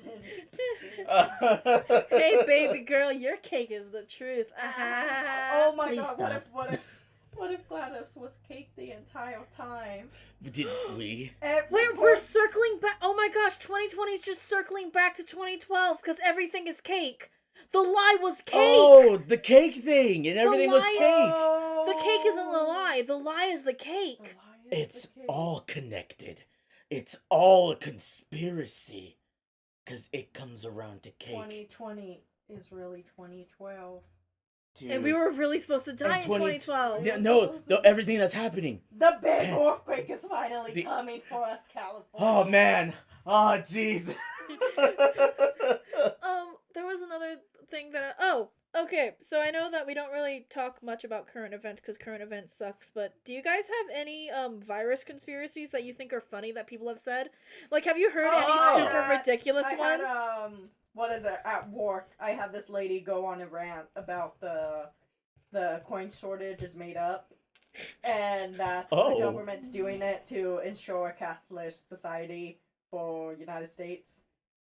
[SPEAKER 1] Hey, baby girl, your cake is the truth.
[SPEAKER 3] Oh my
[SPEAKER 2] Please
[SPEAKER 3] god,
[SPEAKER 2] stop.
[SPEAKER 3] what if GLaDOS was cake the entire time?
[SPEAKER 2] Did we?
[SPEAKER 1] We're circling back. Oh my gosh, 2020 is just circling back to 2012 because everything is cake. The lie was cake.
[SPEAKER 2] Oh, the cake thing, and everything was
[SPEAKER 1] lie-
[SPEAKER 2] cake.
[SPEAKER 1] The cake isn't the lie. The lie is the cake.
[SPEAKER 2] It's all connected. It's all a conspiracy. Because it comes around to cake.
[SPEAKER 3] 2020 is really 2012.
[SPEAKER 2] Dude.
[SPEAKER 1] And we were really supposed to die in 2012.
[SPEAKER 2] Yeah, no, everything that's happening.
[SPEAKER 3] The big earthquake is finally coming for us, California.
[SPEAKER 2] Oh, man. Oh, jeez.
[SPEAKER 1] There was another thing that okay, so I know that we don't really talk much about current events because current events sucks, but do you guys have any virus conspiracies that you think are funny that people have said? Like, have you heard any super ridiculous ones?
[SPEAKER 3] What is it, at work, I had this lady go on a rant about the coin shortage is made up, and that the government's doing it to ensure a cashless society for United States,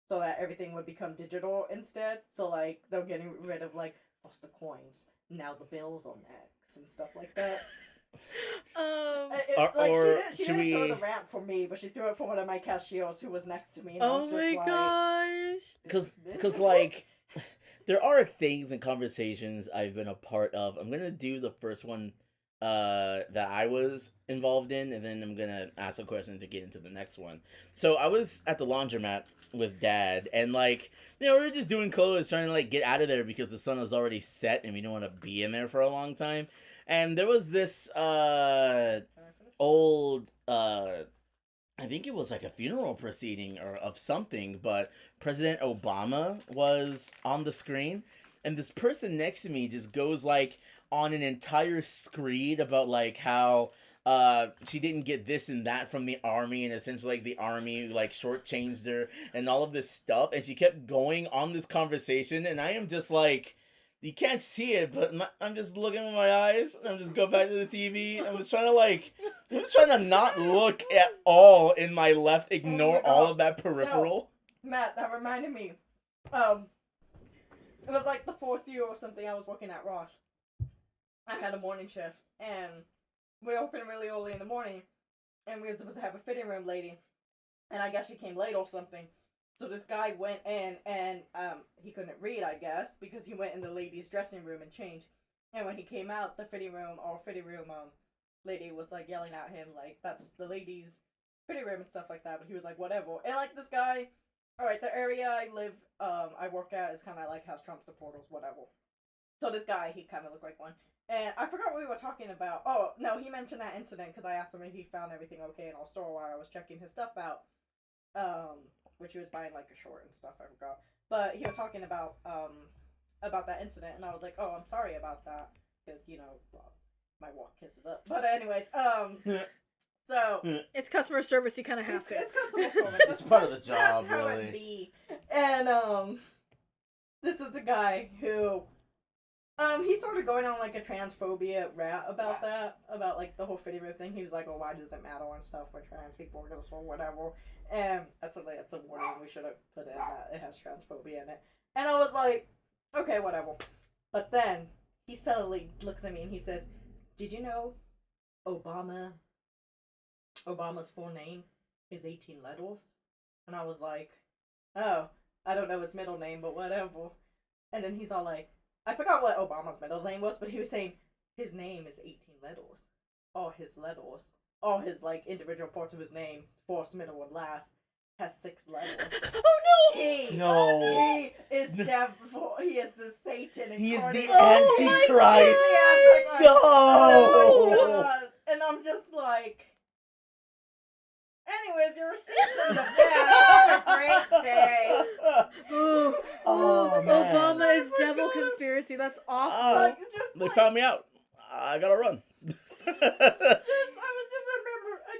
[SPEAKER 3] so that everything would become digital instead. So, like, they're getting rid of, like, what's the coins? Now the bills on X and stuff like that. She didn't throw the rant for me, but she threw it for one of my cashiers who was next to me. And I was just
[SPEAKER 1] gosh.
[SPEAKER 2] Because, like, there are things and conversations I've been a part of. I'm going to do the first one that I was involved in, and then I'm going to ask a question to get into the next one. So I was at the laundromat with Dad, and, like, you know, we were just doing clothes, trying to, like, get out of there because the sun was already set and we didn't want to be in there for a long time. And there was this old I think it was like a funeral proceeding or of something, but President Obama was on the screen, and this person next to me just goes like on an entire screed about like how she didn't get this and that from the army, and essentially like the army like shortchanged her and all of this stuff, and she kept going on this conversation, and I am just like, you can't see it, but I'm just looking with my eyes, and I'm just go back to the TV, and I'm just trying to not look at all in my left, ignore all of that peripheral.
[SPEAKER 3] No, Matt, that reminded me. It was like the fourth year or something. I was working at Ross. I had a morning shift, and we opened really early in the morning, and we were supposed to have a fitting room lady, and I guess she came late or something. So this guy went in, and he couldn't read, I guess, because he went in the ladies' dressing room and changed. And when he came out, the fitting room lady was like yelling at him like, "That's the ladies' fitting room" and stuff like that. But he was like, "Whatever." And like this guy, all right, the area I work at is kind of like has Trump supporters, whatever. So this guy, he kind of looked like one. And I forgot what we were talking about. Oh, no, he mentioned that incident because I asked him if he found everything okay in our store while I was checking his stuff out. Which he was buying like a short and stuff, I forgot. But he was talking about that incident, and I was like, "Oh, I'm sorry about that," because, you know, well, my walk kisses up. But anyways, so
[SPEAKER 1] it's customer service. You kind of have to.
[SPEAKER 3] It's customer service.
[SPEAKER 2] It's part of the job,
[SPEAKER 3] that's how
[SPEAKER 2] really.
[SPEAKER 3] it be. And this is the guy who he's sort of going on like a transphobia rant about that, about like the whole fitting room thing. He was like, "Oh, why does it matter and stuff for trans people or whatever?" And that's a warning we should have put in that it has transphobia in it. And I was like, okay, whatever. But then he suddenly looks at me and he says, "Did you know Obama's full name is 18 letters?" And I was like, "Oh, I don't know his middle name, but whatever." And then he's all like, I forgot what Obama's middle name was, but he was saying his name is 18 letters. All his letters, all his like individual parts of his name, first, middle, and last, has 6 letters.
[SPEAKER 1] Oh no!
[SPEAKER 3] He is devil. He is the Satan.
[SPEAKER 2] He is the
[SPEAKER 3] incarnate.
[SPEAKER 2] Antichrist.
[SPEAKER 3] No!
[SPEAKER 2] Oh
[SPEAKER 3] God. And I'm just like, anyways, your receipts in the bag. Have a great day.
[SPEAKER 2] Oh, man.
[SPEAKER 1] Obama is devil conspiracy. That's awful.
[SPEAKER 2] They found me out. I gotta run.
[SPEAKER 3] I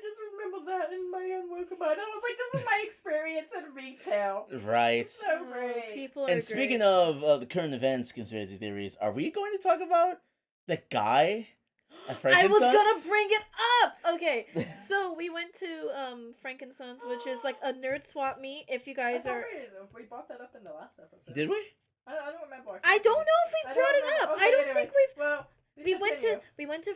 [SPEAKER 3] just remember that in my own work. I'm fun. I was like, this is my experience in retail.
[SPEAKER 2] Right.
[SPEAKER 3] It's so great.
[SPEAKER 1] People are
[SPEAKER 2] And speaking
[SPEAKER 1] great.
[SPEAKER 2] of the current events conspiracy theories, are we going to talk about the guy at
[SPEAKER 1] I was
[SPEAKER 2] Frankenstein's?
[SPEAKER 1] gonna bring it up. Okay, so we went to Frankenstein's, which is like a nerd swap meet. If you guys are,
[SPEAKER 3] we brought that up in the last episode.
[SPEAKER 2] Did we?
[SPEAKER 3] I don't remember.
[SPEAKER 1] I don't know if we brought it up. I don't think we've.
[SPEAKER 3] Well,
[SPEAKER 1] We went to
[SPEAKER 2] Well,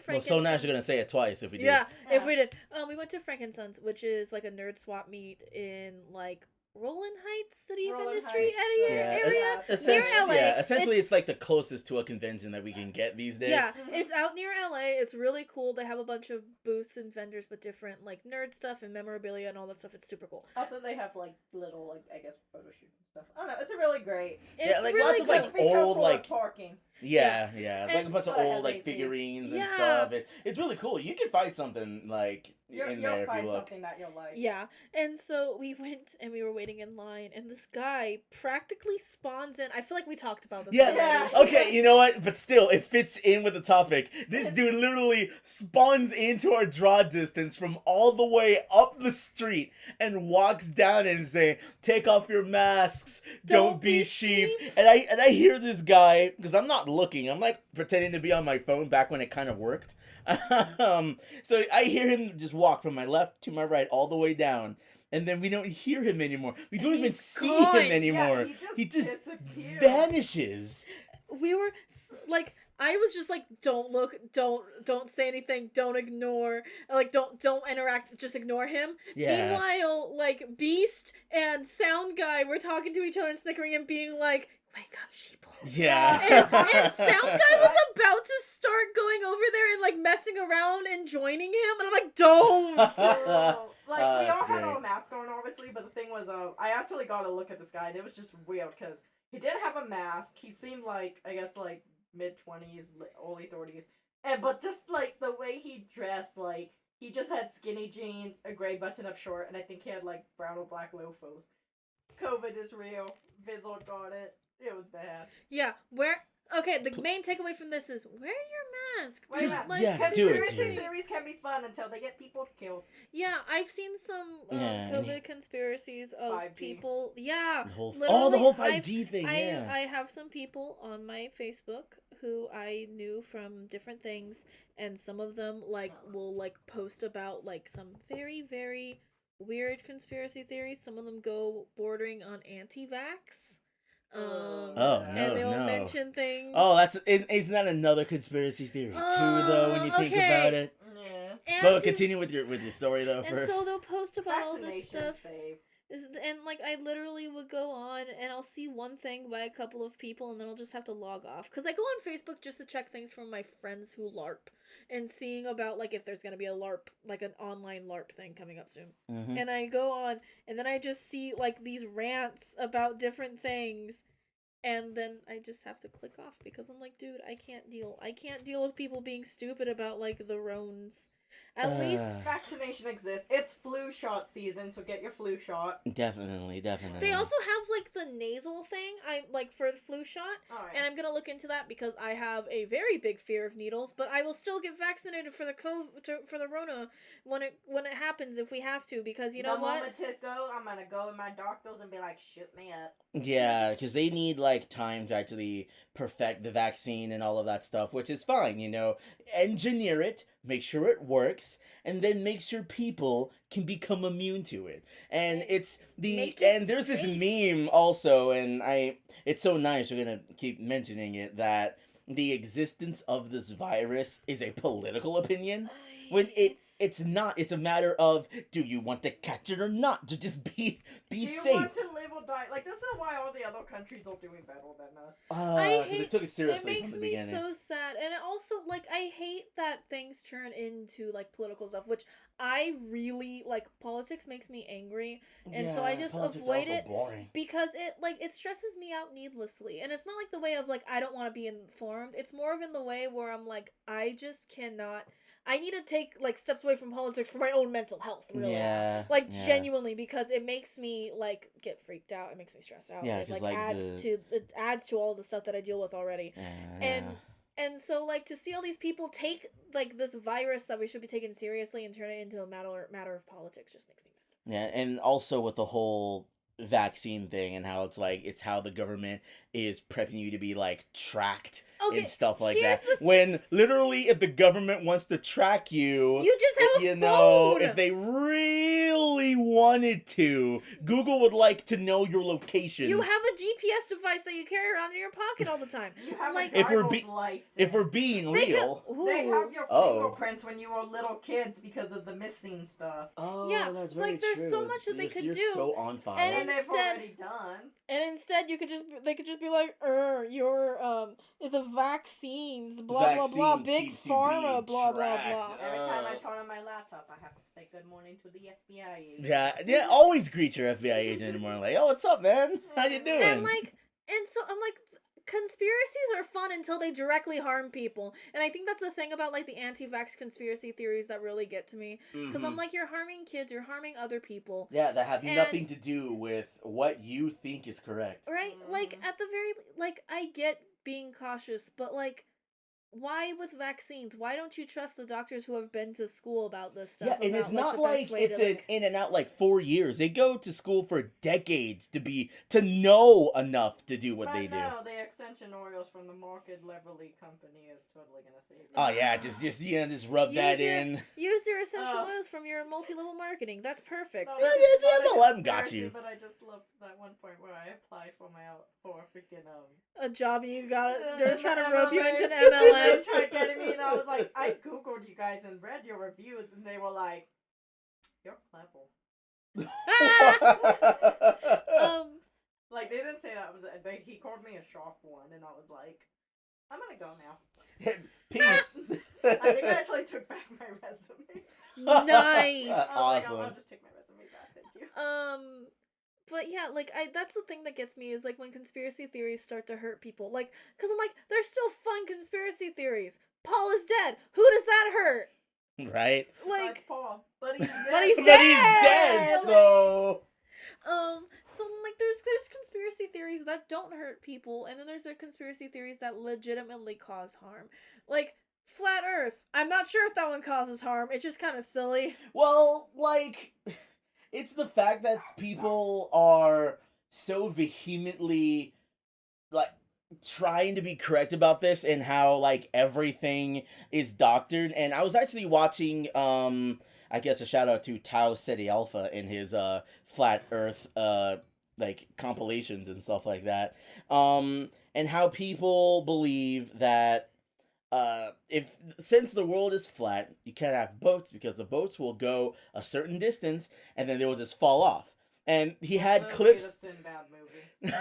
[SPEAKER 1] Frankenstein's.
[SPEAKER 2] so now you're gonna say it twice if we did.
[SPEAKER 1] Yeah, if
[SPEAKER 3] Yeah.
[SPEAKER 1] we did. We went to Frankenstein's, which is like a nerd swap meet in like Roland Heights City of
[SPEAKER 3] Roland
[SPEAKER 1] Industry
[SPEAKER 3] Heights,
[SPEAKER 1] area.
[SPEAKER 2] Essentially,
[SPEAKER 1] LA.
[SPEAKER 2] essentially it's like the closest to a convention that we can get these days.
[SPEAKER 1] Yeah, it's out near LA. It's really cool. They have a bunch of booths and vendors with different like nerd stuff and memorabilia and all that stuff. It's super cool.
[SPEAKER 3] Also, they have like little I guess photo shoots and stuff. I don't know. It's a really great.
[SPEAKER 1] It's
[SPEAKER 2] like,
[SPEAKER 1] really
[SPEAKER 2] lots of,
[SPEAKER 1] cool.
[SPEAKER 2] like,
[SPEAKER 3] Be careful
[SPEAKER 2] old,
[SPEAKER 3] with
[SPEAKER 2] like-
[SPEAKER 3] parking.
[SPEAKER 2] Yeah. It's like a
[SPEAKER 1] And
[SPEAKER 2] bunch of
[SPEAKER 3] so it
[SPEAKER 2] old
[SPEAKER 3] has
[SPEAKER 2] like
[SPEAKER 3] AC.
[SPEAKER 2] figurines and
[SPEAKER 1] Yeah.
[SPEAKER 2] stuff. It's really cool. You can find something like
[SPEAKER 3] You'll
[SPEAKER 2] in there if
[SPEAKER 3] find
[SPEAKER 2] you look.
[SPEAKER 3] something that you'll like.
[SPEAKER 1] Yeah, and so we went and we were waiting in line, and this guy practically spawns in. I feel like we talked about this.
[SPEAKER 2] Yeah.
[SPEAKER 1] already.
[SPEAKER 3] Yeah.
[SPEAKER 2] Okay, you know what? But still, it fits in with the topic. This dude literally spawns into our draw distance from all the way up the street and walks down and say, "Take off your masks, don't be sheep." And I hear this guy because I'm not looking. I'm like pretending to be on my phone back when it kind of worked. So I hear him just walk from my left to my right all the way down. And then we don't hear him anymore. We don't even
[SPEAKER 1] he's
[SPEAKER 2] see
[SPEAKER 1] gone.
[SPEAKER 2] him anymore.
[SPEAKER 3] Yeah,
[SPEAKER 2] he just
[SPEAKER 3] disappeared.
[SPEAKER 2] vanishes.
[SPEAKER 1] We were like, I was just like, don't look, don't say anything, don't ignore, like don't interact, just ignore him.
[SPEAKER 2] Yeah.
[SPEAKER 1] Meanwhile, like Beast and Sound Guy were talking to each other and snickering and being like, "Wake up, sheeple."
[SPEAKER 2] Yeah.
[SPEAKER 1] And Sound Guy was about to start going over there and like messing around and joining him, and I'm like, don't.
[SPEAKER 3] So, like we all
[SPEAKER 2] That's
[SPEAKER 3] had our
[SPEAKER 2] great.
[SPEAKER 3] masks on, obviously, but the thing was, I actually got to look at this guy, and it was just weird because he didn't have a mask. He seemed like, I guess, like mid-20s, early 30s, and but just like the way he dressed, like he just had skinny jeans, a gray button-up short, and I think he had like brown or black loafers. COVID is real. Vizzle got it. It was bad.
[SPEAKER 1] Yeah, okay, the main takeaway from this is wear your mask.
[SPEAKER 3] Why
[SPEAKER 2] Just-
[SPEAKER 3] not?
[SPEAKER 1] like,
[SPEAKER 2] yeah, do it,
[SPEAKER 3] Conspiracy
[SPEAKER 2] dude.
[SPEAKER 3] theories can be fun until they get people killed.
[SPEAKER 1] Yeah, I've seen some
[SPEAKER 2] Yeah,
[SPEAKER 1] COVID conspiracies of
[SPEAKER 3] 5G.
[SPEAKER 1] people. Yeah,
[SPEAKER 2] The whole
[SPEAKER 1] literally,
[SPEAKER 2] 5G thing, yeah.
[SPEAKER 1] I have some people on my Facebook who I knew from different things, and some of them like will like post about like some very very weird conspiracy theories. Some of them go bordering on anti-vax.
[SPEAKER 2] Oh,
[SPEAKER 1] And they will
[SPEAKER 2] no.
[SPEAKER 1] mention things.
[SPEAKER 2] Oh, isn't that another conspiracy theory too, though? When you think
[SPEAKER 1] okay.
[SPEAKER 2] about it.
[SPEAKER 3] Yeah.
[SPEAKER 2] But continue with your story though
[SPEAKER 1] And
[SPEAKER 2] first.
[SPEAKER 1] so they'll post about all this
[SPEAKER 3] Vaccination
[SPEAKER 1] stuff.
[SPEAKER 3] save.
[SPEAKER 1] And like I literally would go on and I'll see one thing by a couple of people and then I'll just have to log off because I go on Facebook just to check things from my friends who LARP and seeing about like if there's gonna be a LARP, like an online LARP thing coming up soon.
[SPEAKER 2] Mhm.
[SPEAKER 1] And I go on and then I just see like these rants about different things. And then I just have to click off because I'm like, dude, I can't deal with people being stupid about like the Rones. At least
[SPEAKER 3] Vaccination exists. It's flu shot season, so get your flu shot.
[SPEAKER 2] Definitely.
[SPEAKER 1] they also have like the nasal thing. I like for the flu shot.
[SPEAKER 3] Alright.
[SPEAKER 1] And I'm gonna look into that because I have a very big fear of needles. But I will still get vaccinated for the for the Rona when it happens if we have to because you know
[SPEAKER 3] the
[SPEAKER 1] what?
[SPEAKER 3] moment to go, I'm gonna go to my doctors and be like, shoot me up.
[SPEAKER 2] Yeah, because they need like time to actually perfect the vaccine and all of that stuff, which is fine, you know. Engineer it, make sure it works, and then make sure people can become immune to it. And it's
[SPEAKER 1] Make it
[SPEAKER 2] and there's this
[SPEAKER 1] safe.
[SPEAKER 2] meme also, and it's so nice we're gonna keep mentioning it that the existence of this virus is a political opinion. When it's not, it's a matter of do you want to catch it or not? To just be
[SPEAKER 3] Do you
[SPEAKER 2] safe.
[SPEAKER 3] want to live or die? Like, this is why all the other countries are doing better than us.
[SPEAKER 1] I
[SPEAKER 2] 'Cause they
[SPEAKER 1] hate-
[SPEAKER 2] took it seriously
[SPEAKER 1] it makes
[SPEAKER 2] from the
[SPEAKER 1] me
[SPEAKER 2] beginning.
[SPEAKER 1] so sad, and it also like I hate that things turn into like political stuff, which I really like. Politics makes me angry, and so I just
[SPEAKER 2] politics
[SPEAKER 1] avoid
[SPEAKER 2] also
[SPEAKER 1] it.
[SPEAKER 2] boring.
[SPEAKER 1] Because it stresses me out needlessly, and it's not like the way of like I don't want to be informed. It's more of in the way where I'm like I just cannot. I need to take like steps away from politics for my own mental health. Really,
[SPEAKER 2] Yeah,
[SPEAKER 1] like
[SPEAKER 2] yeah.
[SPEAKER 1] genuinely, because it makes me like get freaked out. It makes me stress out.
[SPEAKER 2] Yeah,
[SPEAKER 1] it
[SPEAKER 2] 'cause,
[SPEAKER 1] like
[SPEAKER 2] like,
[SPEAKER 1] it adds to all the stuff that I deal with already.
[SPEAKER 2] Yeah.
[SPEAKER 1] And so like to see all these people take like this virus that we should be taking seriously and turn it into a matter of politics just makes me
[SPEAKER 2] Yeah, and also with the whole vaccine thing and how it's how the government is prepping you to be like tracked and
[SPEAKER 1] Okay,
[SPEAKER 2] stuff like
[SPEAKER 1] here's
[SPEAKER 2] that.
[SPEAKER 1] the
[SPEAKER 2] When literally, if the government wants to track you,
[SPEAKER 1] you just have a
[SPEAKER 2] you
[SPEAKER 1] phone.
[SPEAKER 2] know, if they really wanted to, Google would like to know your location.
[SPEAKER 1] You have a GPS device that you carry around in your pocket all the time.
[SPEAKER 3] You have
[SPEAKER 1] like
[SPEAKER 3] a
[SPEAKER 2] If we're
[SPEAKER 3] driver's
[SPEAKER 2] be-
[SPEAKER 3] license.
[SPEAKER 2] if we're being
[SPEAKER 1] they
[SPEAKER 2] real,
[SPEAKER 3] They have your
[SPEAKER 2] Oh.
[SPEAKER 3] fingerprints when you were little kids because of the missing stuff.
[SPEAKER 2] oh,
[SPEAKER 1] Yeah,
[SPEAKER 2] that's very
[SPEAKER 1] like, there's
[SPEAKER 2] true.
[SPEAKER 1] so much that they could
[SPEAKER 2] You're
[SPEAKER 1] do,
[SPEAKER 2] so on file.
[SPEAKER 3] And they've
[SPEAKER 1] instead-
[SPEAKER 3] already done.
[SPEAKER 1] and instead they could just be like, your the vaccines, blah blah blah,
[SPEAKER 2] Vaccine
[SPEAKER 1] big
[SPEAKER 2] keeps you
[SPEAKER 1] pharma,
[SPEAKER 2] being
[SPEAKER 1] blah blah
[SPEAKER 2] tracked.
[SPEAKER 1] blah.
[SPEAKER 3] Every time I turn on my laptop, I have to say good morning to the FBI agent.
[SPEAKER 2] Yeah, always greet your FBI agent in the morning, like, oh, what's up, man? How you doing?
[SPEAKER 1] And so I'm like, conspiracies are fun until they directly harm people, and I think that's the thing about like the anti-vax conspiracy theories that really get to me, because I'm
[SPEAKER 2] Mhm.
[SPEAKER 1] like, you're harming kids, you're harming other people,
[SPEAKER 2] Yeah, that have
[SPEAKER 1] and-
[SPEAKER 2] nothing to do with what you think is correct.
[SPEAKER 1] right? Like, at the very, like, I get being cautious, but like, why with vaccines? Why don't you trust the doctors who have been to school about this stuff?
[SPEAKER 2] Yeah, and
[SPEAKER 1] about,
[SPEAKER 2] it's not
[SPEAKER 1] the best
[SPEAKER 2] like
[SPEAKER 1] way
[SPEAKER 2] it's
[SPEAKER 1] to,
[SPEAKER 2] an in and out like 4 years. They go to school for decades to know enough to do what
[SPEAKER 3] But
[SPEAKER 2] they do.
[SPEAKER 3] no, the extension oils from the Market Leverly company is totally gonna save you.
[SPEAKER 2] Oh yeah, just rub that in.
[SPEAKER 1] Use your essential
[SPEAKER 3] Oh.
[SPEAKER 1] oils from your multi-level marketing. That's perfect.
[SPEAKER 3] Not
[SPEAKER 2] Yeah,
[SPEAKER 3] a-
[SPEAKER 2] yeah,
[SPEAKER 3] not a
[SPEAKER 2] MLM got
[SPEAKER 3] conspiracy,
[SPEAKER 2] you.
[SPEAKER 3] But I just loved that one point where I applied for for a freaking
[SPEAKER 1] A job you got.
[SPEAKER 3] Uh,
[SPEAKER 1] They're
[SPEAKER 3] an
[SPEAKER 1] trying to rope you
[SPEAKER 3] MLM.
[SPEAKER 1] into an
[SPEAKER 3] They
[SPEAKER 1] MLM.
[SPEAKER 3] tried getting me, and I was like, I googled you guys and read your reviews, and they were like, "You're clever." Like they didn't say that. He called me a sharp one, and I was like, I'm gonna go now.
[SPEAKER 2] Peace.
[SPEAKER 3] I think I actually took back my resume.
[SPEAKER 1] Nice.
[SPEAKER 3] I was like,
[SPEAKER 2] Awesome.
[SPEAKER 3] I'll just take my resume back. Thank you.
[SPEAKER 1] But yeah, like, that's the thing that gets me, is like when conspiracy theories start to hurt people. Like, because I'm like, they're still fun conspiracy theories. Paul is dead. Who does that hurt?
[SPEAKER 2] Right?
[SPEAKER 3] Besides
[SPEAKER 1] Like,
[SPEAKER 3] Paul, but he's dead.
[SPEAKER 1] But he's
[SPEAKER 2] But he's dead,
[SPEAKER 1] dead!
[SPEAKER 2] so
[SPEAKER 1] so like, there's conspiracy theories that don't hurt people, and then there's the conspiracy theories that legitimately cause harm. Like, Flat Earth. I'm not sure if that one causes harm. It's just kind of silly.
[SPEAKER 2] well, like it's the fact that people are so vehemently like trying to be correct about this and how like everything is doctored. And I was actually watching I guess a shout out to Tau Ceti Alpha in his flat earth like compilations and stuff like that, and how people believe that if since the world is flat, you can't have boats because the boats will go a certain distance and then they will just fall off. And he had
[SPEAKER 3] That's
[SPEAKER 2] clips.
[SPEAKER 3] The Sinbad movie.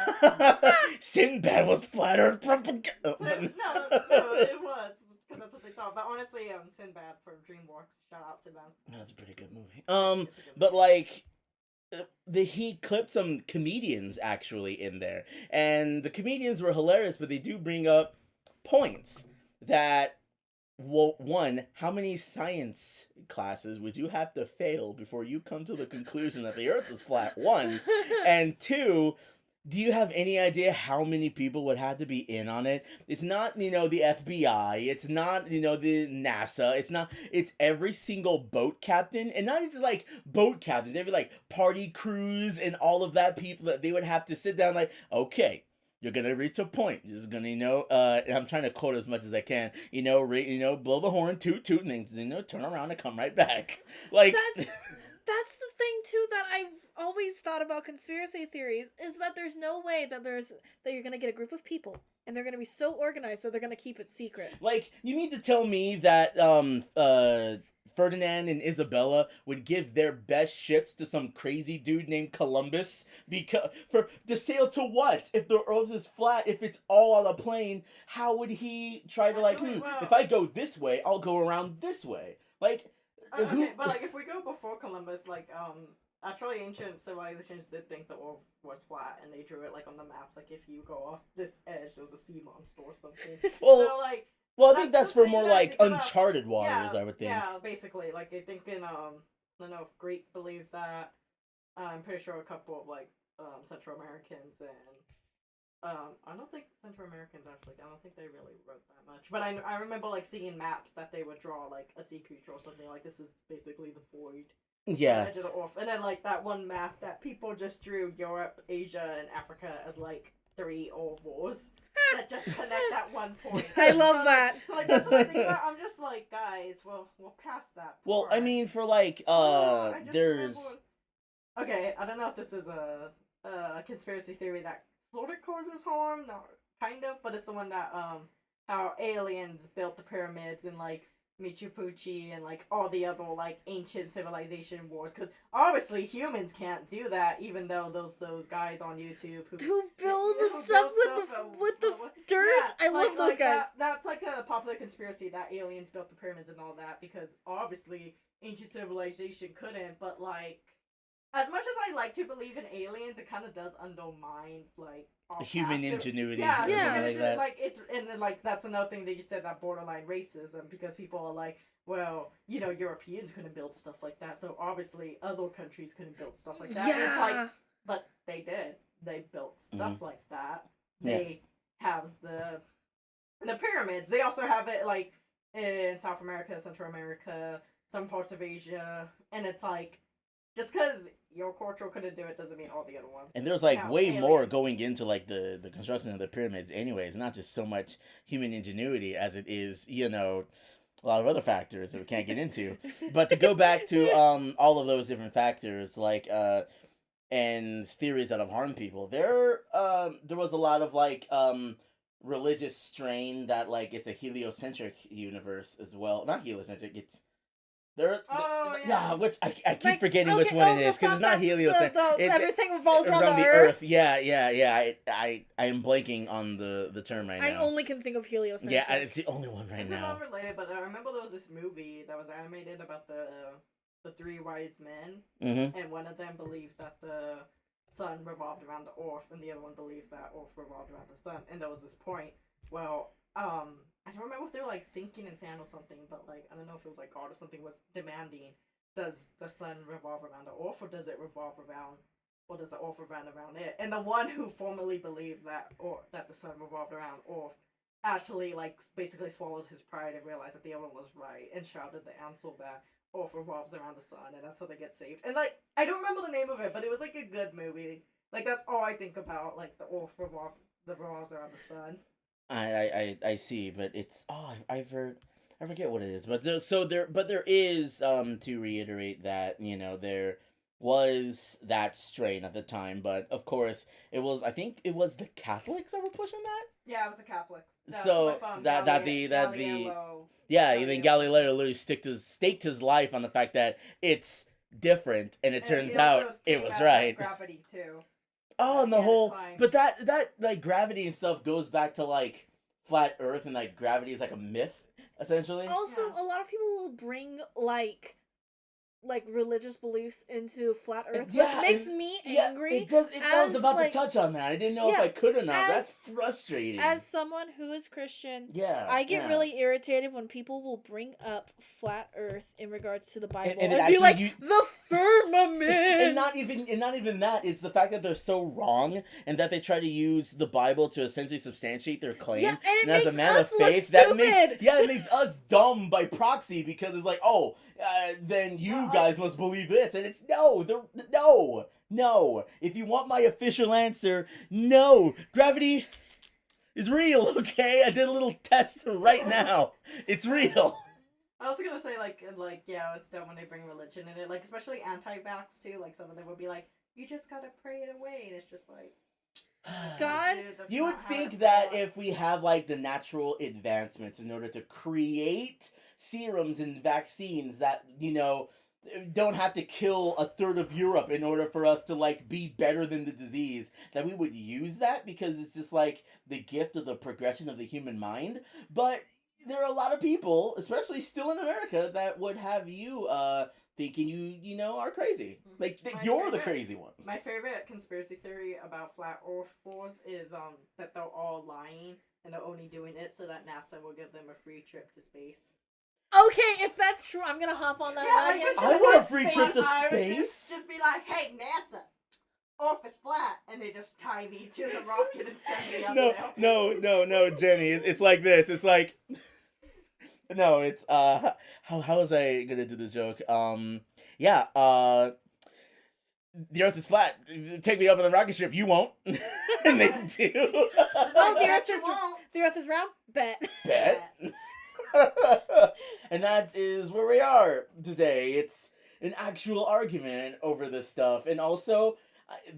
[SPEAKER 2] Sinbad was flat Earth propaganda.
[SPEAKER 3] No, it was because that's what they thought. But honestly, Sinbad for DreamWorks. Shout out to them.
[SPEAKER 2] That's a pretty good movie.
[SPEAKER 3] It's a good
[SPEAKER 2] But
[SPEAKER 3] movie.
[SPEAKER 2] like, he clipped some comedians actually in there, and the comedians were hilarious. But they do bring up points that, well, one, how many science classes would you have to fail before you come to the conclusion that the Earth is flat? One, and two, do you have any idea how many people would have to be in on it? It's not, the FBI. It's not, the NASA. It's every single boat captain. And not just like boat captains. Every like party crews and all of that people that they would have to sit down like, okay, you're gonna reach a point. You're just gonna, and I'm trying to quote as much as I can. Blow the horn, toot toot, and then turn around and come right back. Like
[SPEAKER 1] That's the thing too that I've always thought about conspiracy theories, is that there's no way that you're gonna get a group of people and they're gonna be so organized that they're gonna keep it secret.
[SPEAKER 2] Like, you need to tell me that Ferdinand and Isabella would give their best ships to some crazy dude named Columbus to sail to what? If the Earth is flat, if it's all on a plane, how would he try to
[SPEAKER 3] Actually, well-
[SPEAKER 2] if I go this way, I'll go around this way? Like,
[SPEAKER 3] Okay, but like if we go before Columbus, like actually ancient civilizations did think the world was flat, and they drew it like on the maps. Like if you go off this edge, there was a sea monster or something.
[SPEAKER 2] Well,
[SPEAKER 3] so like.
[SPEAKER 2] well, I think that's
[SPEAKER 3] the
[SPEAKER 2] for
[SPEAKER 3] thing
[SPEAKER 2] more
[SPEAKER 3] that I
[SPEAKER 2] like
[SPEAKER 3] think about-
[SPEAKER 2] uncharted waters, I would think.
[SPEAKER 3] Yeah, basically, like they think in I don't know if Greek believed that. I'm pretty sure a couple of like Central Americans and I don't think Central Americans actually. I don't think they really wrote that much. But I remember like seeing maps that they would draw like a sea creature or something like this is basically the void.
[SPEAKER 2] Yeah.
[SPEAKER 3] the edge of the Earth. And then like that one map that people just drew Europe, Asia, and Africa as like 3 ovals that just connect that one point.
[SPEAKER 1] I love
[SPEAKER 3] so,
[SPEAKER 1] that.
[SPEAKER 3] Like, so like that's what I think about. I'm just like, guys, we'll pass that.
[SPEAKER 2] Well, I
[SPEAKER 3] part.
[SPEAKER 2] mean, for like,
[SPEAKER 3] I just
[SPEAKER 2] there's.
[SPEAKER 3] remembered- Okay, I don't know if this is a conspiracy theory that sort of causes harm, no, kind of, but it's the one that how aliens built the pyramids and like Machu Picchu and like all the other like ancient civilization wars, because obviously humans can't do that, even though those guys on YouTube
[SPEAKER 1] Who build the
[SPEAKER 3] who
[SPEAKER 1] stuff
[SPEAKER 3] build
[SPEAKER 1] with
[SPEAKER 3] stuff,
[SPEAKER 1] with the
[SPEAKER 3] with-
[SPEAKER 1] dirt?
[SPEAKER 3] Yeah,
[SPEAKER 1] I love those guys.
[SPEAKER 3] That's like a popular conspiracy that aliens built the pyramids and all that, because obviously ancient civilization couldn't, but like as much as I like to believe in aliens, it kind of does undermine like our
[SPEAKER 2] Human
[SPEAKER 3] past.
[SPEAKER 2] ingenuity.
[SPEAKER 3] Yeah,
[SPEAKER 2] or
[SPEAKER 1] Yeah.
[SPEAKER 2] something
[SPEAKER 3] human
[SPEAKER 2] like that.
[SPEAKER 3] like it's and then like that's another thing that you said, that borderline racism, because people are like, well, you know, Europeans couldn't build stuff like that, so obviously other countries couldn't build stuff like that. And it's like,
[SPEAKER 1] Yeah.
[SPEAKER 3] but they did. They built stuff like that.
[SPEAKER 2] Yeah.
[SPEAKER 3] They have the pyramids. They also have it like in South America, Central America, some parts of Asia, and it's like just because your culture couldn't do it doesn't mean all the other ones.
[SPEAKER 2] And there's like
[SPEAKER 3] Now,
[SPEAKER 2] way more
[SPEAKER 3] aliens.
[SPEAKER 2] going into like the construction of the pyramids anyways, not just so much human ingenuity as it is, you know, a lot of other factors that we can't get into. But to go back to all of those different factors, like and theories that have harmed people, there was a lot of like religious strain that like it's a heliocentric universe as well. Not heliocentric, it's there.
[SPEAKER 3] Oh, yeah.
[SPEAKER 2] Which I keep
[SPEAKER 1] Like,
[SPEAKER 2] forgetting
[SPEAKER 1] okay,
[SPEAKER 2] which one
[SPEAKER 1] the
[SPEAKER 2] it is because it's
[SPEAKER 1] fact
[SPEAKER 2] not
[SPEAKER 1] that
[SPEAKER 2] heliocentric.
[SPEAKER 1] everything revolves around the
[SPEAKER 2] Earth.
[SPEAKER 1] Earth.
[SPEAKER 2] Yeah. I am blanking on the term right now.
[SPEAKER 1] I only can think of heliocentric.
[SPEAKER 2] Yeah, it's the only one right
[SPEAKER 3] It's
[SPEAKER 2] now.
[SPEAKER 3] not related, but I remember there was this movie that was animated about the 3 wise men,
[SPEAKER 2] Mm-hmm.
[SPEAKER 3] and one of them believed that the sun revolved around the Earth, and the other one believed that Earth revolved around the sun. And there was this point. Well, I don't remember if they were like sinking in sand or something, but like I don't know if it was like God or something was demanding, does the sun revolve around the Earth, or does it revolve around, or does the Earth revolve around it? And the one who formerly believed that or that the sun revolved around Earth actually like basically swallowed his pride and realized that the other one was right and shouted the answer that Earth revolves around the sun, and that's how they get saved. And like I don't remember the name of it, but it was like a good movie. Like that's all I think about, like the Earth revolves around the sun.
[SPEAKER 2] I see, but it's I forget what it is, but there is to reiterate that you know there was that strain at the time, but of course it was I think it was the Catholics that were pushing that.
[SPEAKER 3] Yeah, it was the Catholics.
[SPEAKER 2] So
[SPEAKER 3] Galileo.
[SPEAKER 2] Yeah, even Galileo literally staked his life on the fact that it's different, and it turns
[SPEAKER 3] he also
[SPEAKER 2] out it
[SPEAKER 3] came
[SPEAKER 2] was
[SPEAKER 3] out of
[SPEAKER 2] right.
[SPEAKER 3] Gravity too.
[SPEAKER 2] Oh, and the
[SPEAKER 3] Yeah,
[SPEAKER 2] whole,
[SPEAKER 3] climb.
[SPEAKER 2] but that like gravity and stuff goes back to like flat Earth, and like gravity is like a myth essentially.
[SPEAKER 1] Also,
[SPEAKER 3] Yeah.
[SPEAKER 1] a lot of people will bring like religious beliefs into flat Earth,
[SPEAKER 2] Yeah,
[SPEAKER 1] which makes
[SPEAKER 2] and-
[SPEAKER 1] me
[SPEAKER 2] Yeah,
[SPEAKER 1] angry.
[SPEAKER 2] it does. I was
[SPEAKER 1] as,
[SPEAKER 2] about
[SPEAKER 1] like-
[SPEAKER 2] to touch on that. I didn't know if
[SPEAKER 1] Yeah,
[SPEAKER 2] I could or not.
[SPEAKER 1] as-
[SPEAKER 2] That's frustrating.
[SPEAKER 1] As someone who is Christian,
[SPEAKER 2] yeah,
[SPEAKER 1] I get
[SPEAKER 2] yeah.
[SPEAKER 1] really irritated when people will bring up flat Earth in regards to the Bible
[SPEAKER 2] and it
[SPEAKER 1] be
[SPEAKER 2] actually
[SPEAKER 1] like
[SPEAKER 2] you-
[SPEAKER 1] the firmament.
[SPEAKER 2] and not even that. It's the fact that they're so wrong, and that they try to use the Bible to essentially substantiate their claim.
[SPEAKER 1] Yeah, and it
[SPEAKER 2] as a
[SPEAKER 1] makes
[SPEAKER 2] man
[SPEAKER 1] us
[SPEAKER 2] of
[SPEAKER 1] look
[SPEAKER 2] faith, that
[SPEAKER 1] stupid.
[SPEAKER 2] it makes us dumb by proxy, because it's like, oh, then you guys must believe this, and it's no. If you want my official answer, no, gravity is real. Okay, I did a little test right now. It's real.
[SPEAKER 3] I was gonna say like yeah, it's dumb when they bring religion in it, like especially anti-vax too. Like some of them would be like, you just gotta pray it away, and it's just like,
[SPEAKER 1] God,
[SPEAKER 3] dude, that's
[SPEAKER 2] You would
[SPEAKER 3] not how
[SPEAKER 2] think
[SPEAKER 3] it
[SPEAKER 2] that
[SPEAKER 3] works.
[SPEAKER 2] if we have like the natural advancements in order to create serums and vaccines that, you know, don't have to kill a third of Europe in order for us to like be better than the disease, that we would use that, because it's just like the gift of the progression of the human mind. But there are a lot of people, especially still in America, that would have you thinking you know are crazy. Like
[SPEAKER 3] My
[SPEAKER 2] you're the
[SPEAKER 3] favorite-
[SPEAKER 2] crazy one.
[SPEAKER 3] My favorite conspiracy theory about flat Earth wars is that they're all lying and they're only doing it so that NASA will give them a free trip to space.
[SPEAKER 1] okay, if that's true, I'm gonna hop on that
[SPEAKER 3] like,
[SPEAKER 1] wagon.
[SPEAKER 3] it's
[SPEAKER 2] I
[SPEAKER 3] just
[SPEAKER 2] want a
[SPEAKER 3] like
[SPEAKER 2] free
[SPEAKER 3] space.
[SPEAKER 2] trip to
[SPEAKER 3] I would
[SPEAKER 2] space.
[SPEAKER 3] Just be like, hey NASA, Earth is flat, and they just tie me to the rocket and send me up there.
[SPEAKER 2] No, Jenny. It's like this. It's like no. It's how was I gonna do the joke? yeah, the Earth is flat. Take me up on the rocket ship. You won't. And they do.
[SPEAKER 1] Oh, the
[SPEAKER 3] Bet
[SPEAKER 1] Earth
[SPEAKER 3] you
[SPEAKER 1] is
[SPEAKER 3] won't.
[SPEAKER 1] the Earth is round. Bet.
[SPEAKER 2] Bet. And that is where we are today. It's an actual argument over this stuff, and also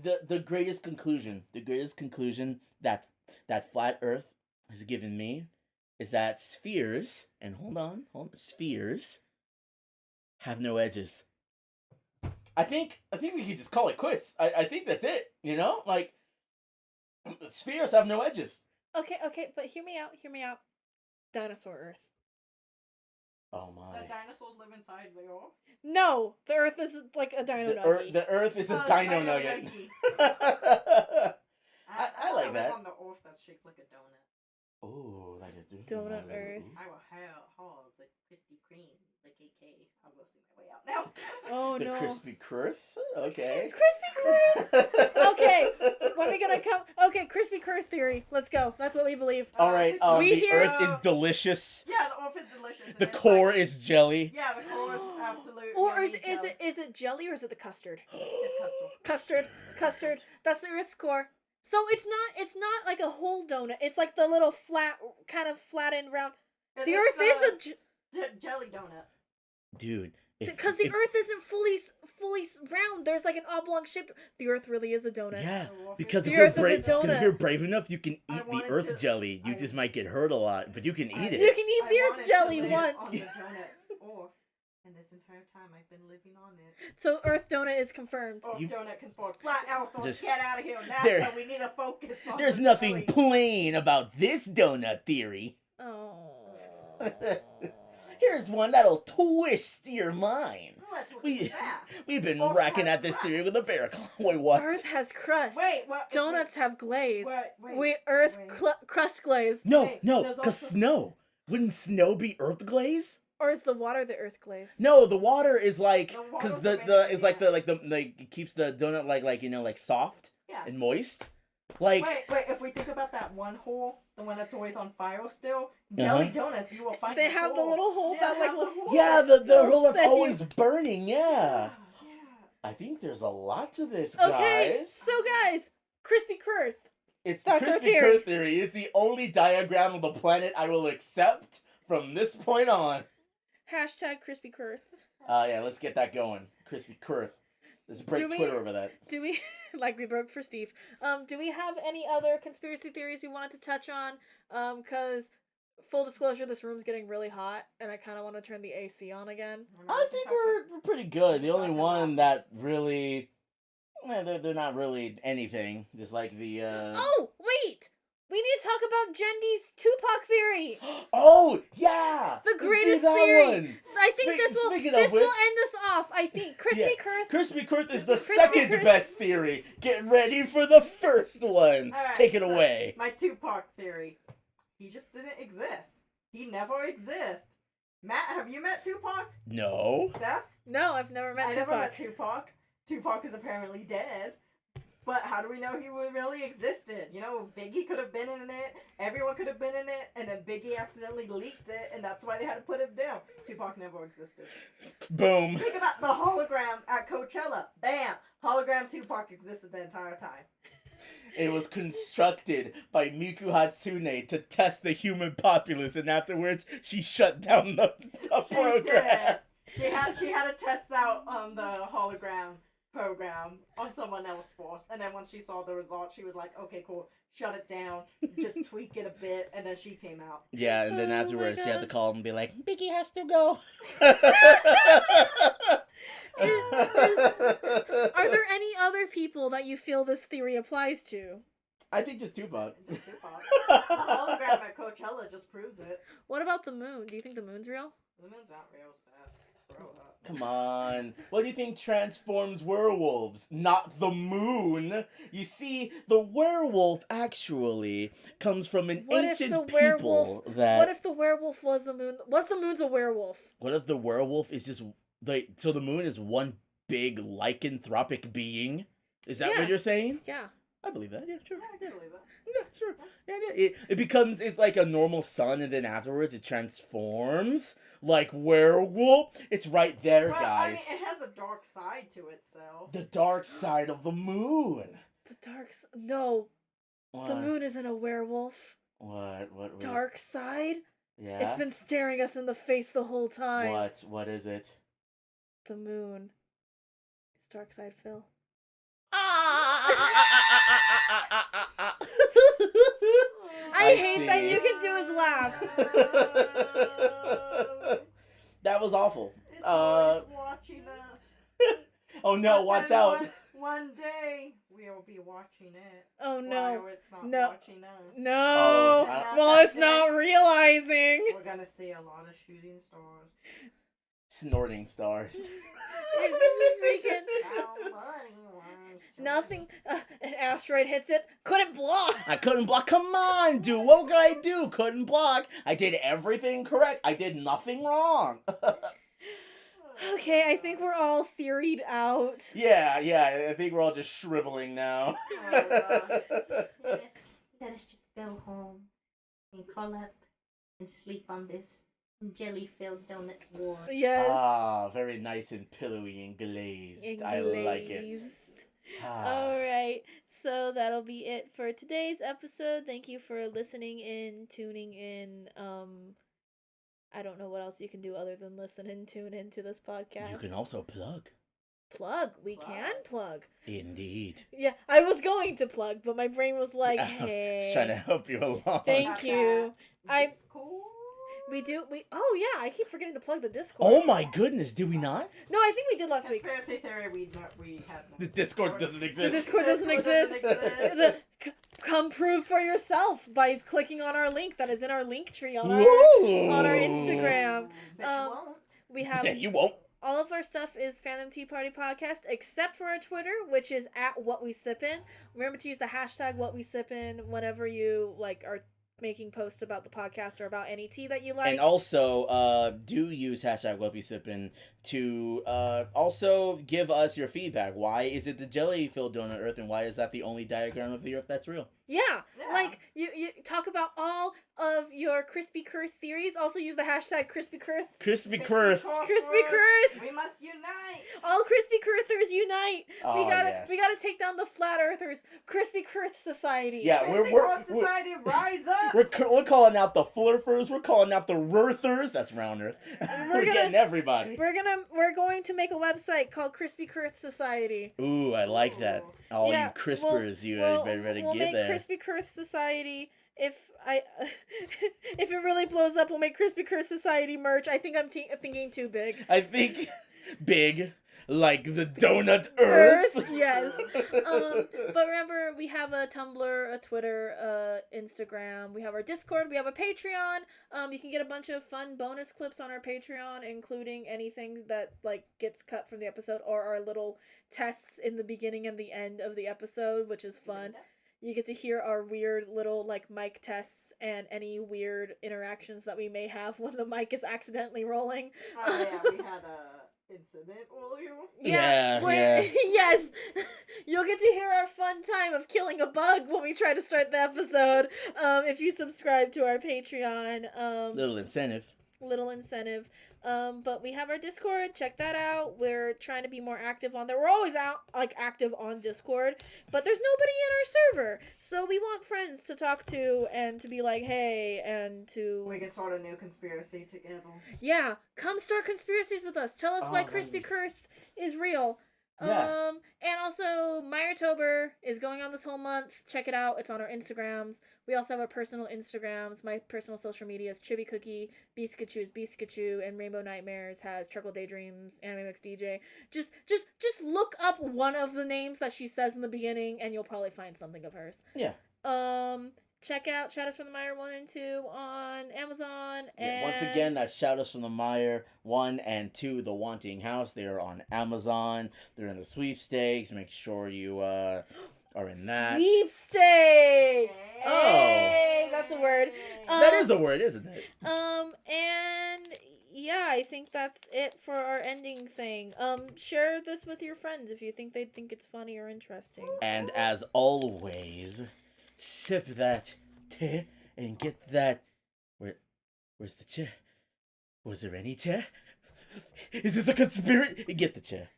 [SPEAKER 2] the greatest conclusion. The greatest conclusion that flat Earth has given me is that spheres, and hold on, spheres have no edges. I think we could just call it quits. I think that's it. You know, like spheres have no edges.
[SPEAKER 1] Okay, but hear me out. Hear me out. Dinosaur Earth.
[SPEAKER 2] Oh
[SPEAKER 3] The
[SPEAKER 2] my.
[SPEAKER 3] dinosaurs live inside the Earth.
[SPEAKER 1] No, the Earth is like a dino nugget.
[SPEAKER 2] The Earth is a
[SPEAKER 3] Oh,
[SPEAKER 2] dino
[SPEAKER 3] dino
[SPEAKER 2] nugget.
[SPEAKER 3] nugget.
[SPEAKER 2] I like
[SPEAKER 3] live
[SPEAKER 2] that.
[SPEAKER 3] on the Earth that's shaped like a donut.
[SPEAKER 2] Oh, like a
[SPEAKER 1] Donut Earth.
[SPEAKER 3] I will have the Krispy Kreme, the KK. I'll go see my way out now.
[SPEAKER 1] Oh
[SPEAKER 2] The
[SPEAKER 1] no.
[SPEAKER 2] crispy Kurth? Okay.
[SPEAKER 1] Krispy Kreme. Okay, when are we gonna come? Okay, Krispy Kreme theory. Let's go. That's what we believe.
[SPEAKER 2] All right.
[SPEAKER 1] We
[SPEAKER 2] The
[SPEAKER 1] hear-
[SPEAKER 2] Earth is delicious.
[SPEAKER 3] Yeah, the Earth is delicious. and
[SPEAKER 2] The
[SPEAKER 3] it's
[SPEAKER 2] core
[SPEAKER 3] like-
[SPEAKER 2] is jelly.
[SPEAKER 3] Yeah, the core is absolute.
[SPEAKER 1] Or
[SPEAKER 3] yummy
[SPEAKER 1] is
[SPEAKER 3] jelly.
[SPEAKER 1] it jelly or is it the custard?
[SPEAKER 3] It's custard.
[SPEAKER 1] Custard. That's the Earth's core. So it's not like a whole donut. It's like the little flat, kind of flattened round. The Earth is a
[SPEAKER 3] jelly donut.
[SPEAKER 2] Dude.
[SPEAKER 1] because the Earth isn't fully round. There's like an oblong shape. The Earth really is a donut.
[SPEAKER 2] Yeah,
[SPEAKER 3] The Earth
[SPEAKER 2] because
[SPEAKER 3] is
[SPEAKER 1] The
[SPEAKER 2] if you're
[SPEAKER 1] Earth is a
[SPEAKER 2] brave,
[SPEAKER 1] donut.
[SPEAKER 2] because if you're brave enough, you can
[SPEAKER 3] I
[SPEAKER 2] eat the
[SPEAKER 3] wanted
[SPEAKER 2] Earth
[SPEAKER 3] to-
[SPEAKER 2] jelly. You
[SPEAKER 3] I-
[SPEAKER 2] just might get hurt a lot, but you can eat
[SPEAKER 1] You
[SPEAKER 2] it.
[SPEAKER 1] can eat
[SPEAKER 3] I
[SPEAKER 1] the Earth
[SPEAKER 3] wanted
[SPEAKER 1] jelly
[SPEAKER 3] to live
[SPEAKER 1] once.
[SPEAKER 3] on the donut Earth, and this entire time I've been living on it.
[SPEAKER 1] So Earth donut is confirmed.
[SPEAKER 3] Earth
[SPEAKER 2] You-
[SPEAKER 3] donut conform. Flat Earth,
[SPEAKER 2] Just-
[SPEAKER 3] get out of here, NASA.
[SPEAKER 2] There-
[SPEAKER 3] We need to focus on.
[SPEAKER 2] There's
[SPEAKER 3] the
[SPEAKER 2] nothing
[SPEAKER 3] jelly.
[SPEAKER 2] plain about this donut theory.
[SPEAKER 1] Oh.
[SPEAKER 2] Here's one that'll twist your mind.
[SPEAKER 3] Let's look
[SPEAKER 2] We-
[SPEAKER 3] at that.
[SPEAKER 2] We've been
[SPEAKER 3] Earth
[SPEAKER 2] racking
[SPEAKER 3] has
[SPEAKER 2] at this theory with a
[SPEAKER 3] crust.
[SPEAKER 2] bear claw. Wait, what?
[SPEAKER 1] Earth has crust.
[SPEAKER 3] Wait, what?
[SPEAKER 1] Donuts have glaze.
[SPEAKER 3] Wait.
[SPEAKER 1] Earth
[SPEAKER 3] wait.
[SPEAKER 1] crust glaze.
[SPEAKER 2] No,
[SPEAKER 3] Wait,
[SPEAKER 2] no,
[SPEAKER 3] there's
[SPEAKER 2] because
[SPEAKER 3] also-
[SPEAKER 2] snow. Wouldn't snow be Earth glaze?
[SPEAKER 1] Or is the water the Earth glaze?
[SPEAKER 2] No, the water is like
[SPEAKER 3] The
[SPEAKER 2] because
[SPEAKER 3] water
[SPEAKER 2] the it's like
[SPEAKER 3] fermented,
[SPEAKER 2] it keeps the donut like you know like soft
[SPEAKER 3] Yeah.
[SPEAKER 2] and moist. Like
[SPEAKER 3] Wait. If we think about that one hole, the one that's always on fire still, jelly donuts, you will find.
[SPEAKER 1] They have the little hole
[SPEAKER 3] Yeah,
[SPEAKER 1] that
[SPEAKER 3] they
[SPEAKER 1] like
[SPEAKER 3] have
[SPEAKER 1] will.
[SPEAKER 3] the hole.
[SPEAKER 2] yeah, the
[SPEAKER 1] They'll
[SPEAKER 2] hole that's
[SPEAKER 1] set you-
[SPEAKER 2] always burning. Yeah,
[SPEAKER 3] Yeah.
[SPEAKER 2] I think there's a lot to this,
[SPEAKER 1] Okay,
[SPEAKER 2] guys.
[SPEAKER 1] so guys, Krispy Kreme.
[SPEAKER 2] It's
[SPEAKER 1] that's our
[SPEAKER 2] the Krispy
[SPEAKER 1] theory.
[SPEAKER 2] Kreme theory. It's the only diagram of the planet I will accept from this point on.
[SPEAKER 1] Hashtag Krispy Kreme.
[SPEAKER 2] Yeah, let's get that going. Krispy Kreme. Let's break
[SPEAKER 1] Do we-
[SPEAKER 2] Twitter over that.
[SPEAKER 1] Do we like we broke for Steve? Do we have any other conspiracy theories you wanted to touch on? Cause full disclosure, this room's getting really hot, and I kind of want to turn the AC on again.
[SPEAKER 2] I think we're pretty good. The only one that really, they're not really anything. Just like the.
[SPEAKER 1] Oh wait, we need to talk about Jendy's Tupac theory.
[SPEAKER 2] Oh yeah,
[SPEAKER 1] The
[SPEAKER 2] Let's do
[SPEAKER 1] greatest
[SPEAKER 2] that
[SPEAKER 1] theory.
[SPEAKER 2] one.
[SPEAKER 1] I think
[SPEAKER 2] Speaking of
[SPEAKER 1] this will
[SPEAKER 2] which-
[SPEAKER 1] end us off. I think Krispy
[SPEAKER 2] Yeah,
[SPEAKER 1] Kreme.
[SPEAKER 2] Krispy Kreme is the
[SPEAKER 1] Krispy
[SPEAKER 2] second
[SPEAKER 1] Kreme.
[SPEAKER 2] best theory. Get ready for the first one.
[SPEAKER 3] Alright,
[SPEAKER 2] Take it
[SPEAKER 3] so-
[SPEAKER 2] away.
[SPEAKER 3] My Tupac theory. He just didn't exist. He never exists. Matt, have you met Tupac?
[SPEAKER 2] No.
[SPEAKER 3] Steph?
[SPEAKER 1] No, I've never met
[SPEAKER 3] I
[SPEAKER 1] Tupac.
[SPEAKER 3] never met Tupac. Tupac is apparently dead. But how do we know he really existed? You know, Biggie could have been in it, everyone could have been in it, and then Biggie accidentally leaked it, and that's why they had to put him down. Tupac never existed.
[SPEAKER 2] Boom.
[SPEAKER 3] Think about the hologram at Coachella. Bam! Hologram Tupac existed the entire time.
[SPEAKER 2] It was constructed by Miku Hatsune to test the human populace, and afterwards she shut down the
[SPEAKER 3] She
[SPEAKER 2] program.
[SPEAKER 3] did. She had to test out the hologram program on someone else first, and then once she saw the result, she was like, "Okay, cool, shut it down, just tweak it a bit," and then she came out.
[SPEAKER 2] Yeah, and then
[SPEAKER 1] Oh my
[SPEAKER 2] afterwards she had to
[SPEAKER 1] God.
[SPEAKER 2] call him and be like, Biggie has to go.
[SPEAKER 1] Are there any other people that you feel this theory applies to?
[SPEAKER 2] I think just Tupac.
[SPEAKER 3] Just Tupac. The hologram at Coachella just proves it.
[SPEAKER 1] What about the moon? Do you think the moon's real?
[SPEAKER 3] The moon's not real stuff. Grow up.
[SPEAKER 2] Come on. What do you think transforms werewolves? Not the moon. You see, the werewolf actually comes from an
[SPEAKER 1] What if
[SPEAKER 2] ancient
[SPEAKER 1] the
[SPEAKER 2] people
[SPEAKER 1] werewolf-
[SPEAKER 2] that.
[SPEAKER 1] What if the werewolf was the moon? What if the moon's a werewolf?
[SPEAKER 2] What if the werewolf is just so the moon is one big lycanthropic being? Is that
[SPEAKER 1] Yeah.
[SPEAKER 2] what you're saying?
[SPEAKER 1] Yeah.
[SPEAKER 2] I believe that. Yeah, sure.
[SPEAKER 3] Yeah, I can believe it.
[SPEAKER 2] Yeah, sure. Yeah. It becomes it's like a normal sun, and then afterwards it transforms. like werewolf. It's right there,
[SPEAKER 3] Well,
[SPEAKER 2] guys.
[SPEAKER 3] I mean, it has a dark side to itself.
[SPEAKER 2] The dark side of the moon.
[SPEAKER 1] No,
[SPEAKER 2] What?
[SPEAKER 1] the moon isn't a werewolf.
[SPEAKER 2] What?
[SPEAKER 1] Dark side?
[SPEAKER 2] Yeah.
[SPEAKER 1] It's been staring us in the face the whole time.
[SPEAKER 2] What? What is it?
[SPEAKER 1] The moon. It's dark side, Phil. I hate that you can do his laugh.
[SPEAKER 2] That was awful.
[SPEAKER 3] It's always watching us.
[SPEAKER 2] Oh no,
[SPEAKER 3] But
[SPEAKER 2] watch
[SPEAKER 3] then
[SPEAKER 2] out.
[SPEAKER 3] One day, we'll be watching it.
[SPEAKER 1] Oh no.
[SPEAKER 3] While it's not
[SPEAKER 1] No.
[SPEAKER 3] watching us.
[SPEAKER 1] No.
[SPEAKER 2] Oh,
[SPEAKER 1] Well, it's not realizing.
[SPEAKER 3] We're gonna see a lot of shooting stars.
[SPEAKER 2] Snorting stars.
[SPEAKER 1] Freaking nothing. An asteroid hits it. Couldn't block.
[SPEAKER 2] I couldn't block. Come on, dude. What could I do? Couldn't block. I did everything correct. I did nothing wrong.
[SPEAKER 1] Okay, I think we're all theoried out.
[SPEAKER 2] Yeah. I think we're all just shriveling now.
[SPEAKER 4] Yes, let us just go home and curl up and sleep on this jelly-filled donut wall.
[SPEAKER 1] Yes.
[SPEAKER 2] Ah, very nice and pillowy and glazed. I like it.
[SPEAKER 1] Glazed.
[SPEAKER 2] Ah.
[SPEAKER 1] All right. So that'll be it for today's episode. Thank you for listening in, tuning in. I don't know what else you can do other than listen and tune into this podcast.
[SPEAKER 2] You can also plug.
[SPEAKER 1] Plug. We can plug.
[SPEAKER 2] Indeed.
[SPEAKER 1] Yeah, I was going to plug, but my brain was like,
[SPEAKER 2] I
[SPEAKER 1] hey.
[SPEAKER 2] was trying to help you along.
[SPEAKER 1] Thank you.
[SPEAKER 3] Discord?
[SPEAKER 1] We oh yeah, I keep forgetting to plug the Discord.
[SPEAKER 2] Oh my goodness, did we not?
[SPEAKER 1] No, I think we did last week.
[SPEAKER 3] Conspiracy theory, we had no
[SPEAKER 2] The Discord doesn't
[SPEAKER 1] The
[SPEAKER 2] exist.
[SPEAKER 1] Discord doesn't exist. Come prove for yourself by clicking on our link that is in our link tree on our Instagram.
[SPEAKER 3] But you won't.
[SPEAKER 1] We have
[SPEAKER 2] Yeah, you won't.
[SPEAKER 1] all of our stuff is Fandom Tea Party Podcast, except for our Twitter, which is at What We Sippin'. Remember to use the hashtag What We Sippin' whenever you are making posts about the podcast or about any tea that you like.
[SPEAKER 2] And also, do use hashtag WebbySippin' to also give us your feedback. Why is it the jelly-filled donut Earth, and why is that the only diagram of the Earth that's real?
[SPEAKER 1] Yeah, like you talk about all of your Crispy Kurth theories. Also use the hashtag Crispy Kurth.
[SPEAKER 2] Crispy Kurth.
[SPEAKER 1] Crispy Kurth.
[SPEAKER 3] We must unite.
[SPEAKER 1] All Crispy Kurthers unite.
[SPEAKER 2] Oh,
[SPEAKER 1] we gotta
[SPEAKER 2] yes.
[SPEAKER 1] take down the Flat Earthers. Crispy Kurth Society.
[SPEAKER 2] Yeah,
[SPEAKER 3] Crispy
[SPEAKER 2] we're
[SPEAKER 3] Cross Society, rise up.
[SPEAKER 2] we're calling out the Flurfers. We're calling out the Rurthers. That's round Earth. We're getting everybody.
[SPEAKER 1] We're going to make a website called Crispy Kurth Society.
[SPEAKER 2] Ooh, I like that. All
[SPEAKER 1] Yeah,
[SPEAKER 2] you crispers,
[SPEAKER 1] we'll
[SPEAKER 2] better
[SPEAKER 1] make
[SPEAKER 2] get there.
[SPEAKER 1] Crispy Kurth Society. If if it really blows up, we'll make Crispy Kurth Society merch. I think I'm thinking too big.
[SPEAKER 2] I think big, like the donut Earth.
[SPEAKER 1] Yes. But remember, we have a Tumblr, a Twitter, Instagram. We have our Discord. We have a Patreon. You can get a bunch of fun bonus clips on our Patreon, including anything that gets cut from the episode or our little tests in the beginning and the end of the episode, which is fun. You get to hear our weird little mic tests and any weird interactions that we may have when the mic is accidentally rolling.
[SPEAKER 3] Oh yeah, we had a incident earlier.
[SPEAKER 2] Yeah.
[SPEAKER 1] Yes, you'll get to hear our fun time of killing a bug when we try to start the episode. If you subscribe to our Patreon,
[SPEAKER 2] Little incentive.
[SPEAKER 1] But we have our Discord. Check that out. We're trying to be more active on there. We're always out active on Discord, but there's nobody in our server, so we want friends to talk to and to be like, hey, and to
[SPEAKER 3] We can start a new conspiracy together.
[SPEAKER 1] yeah, come start conspiracies with us. Tell us why
[SPEAKER 2] that'd
[SPEAKER 1] Crispy
[SPEAKER 2] be
[SPEAKER 1] Kurth is real.
[SPEAKER 2] Yeah.
[SPEAKER 1] And also Meyertober is going on this whole month. Check it out. It's on our Instagrams. We also have our personal Instagrams. My personal social media is Chibi Cookie, Beaskachu's Beaskachu, and Rainbow Nightmares has Charcoal Daydreams, Anime Mix DJ. Just look up one of the names that she says in the beginning, and you'll probably find something of hers.
[SPEAKER 2] Yeah.
[SPEAKER 1] Check out Shadows from the Mire 1 and 2 on Amazon.
[SPEAKER 2] Yeah, once again, that's Shadows from the Mire 1 and 2, The Wanting House. They are on Amazon. They're in the sweepstakes. Make sure you are in that.
[SPEAKER 1] Sweepstakes!
[SPEAKER 2] Oh.
[SPEAKER 1] Hey, that's a word.
[SPEAKER 2] That is a word, isn't it?
[SPEAKER 1] And yeah, I think that's it for our ending thing. Share this with your friends if you think they'd think it's funny or interesting.
[SPEAKER 2] And as always, sip that tea and get that. Where's the tea? Was there any chair? Is this a conspiracy? Get the chair.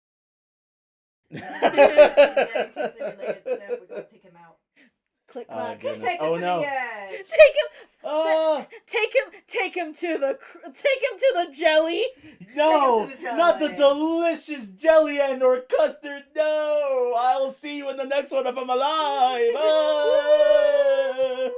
[SPEAKER 3] He's getting too simulated stuff. We're gonna take him out.
[SPEAKER 1] Click
[SPEAKER 2] Oh,
[SPEAKER 1] clack.
[SPEAKER 2] goodness.
[SPEAKER 3] Take him
[SPEAKER 2] Oh,
[SPEAKER 3] to
[SPEAKER 2] no.
[SPEAKER 3] the edge.
[SPEAKER 1] Take him.
[SPEAKER 2] Oh
[SPEAKER 1] Take him to the jelly.
[SPEAKER 2] no!
[SPEAKER 3] Take him to the
[SPEAKER 2] Not the
[SPEAKER 3] jelly.
[SPEAKER 2] delicious jelly and or custard. No! I will see you in the next one if I'm alive. Ah!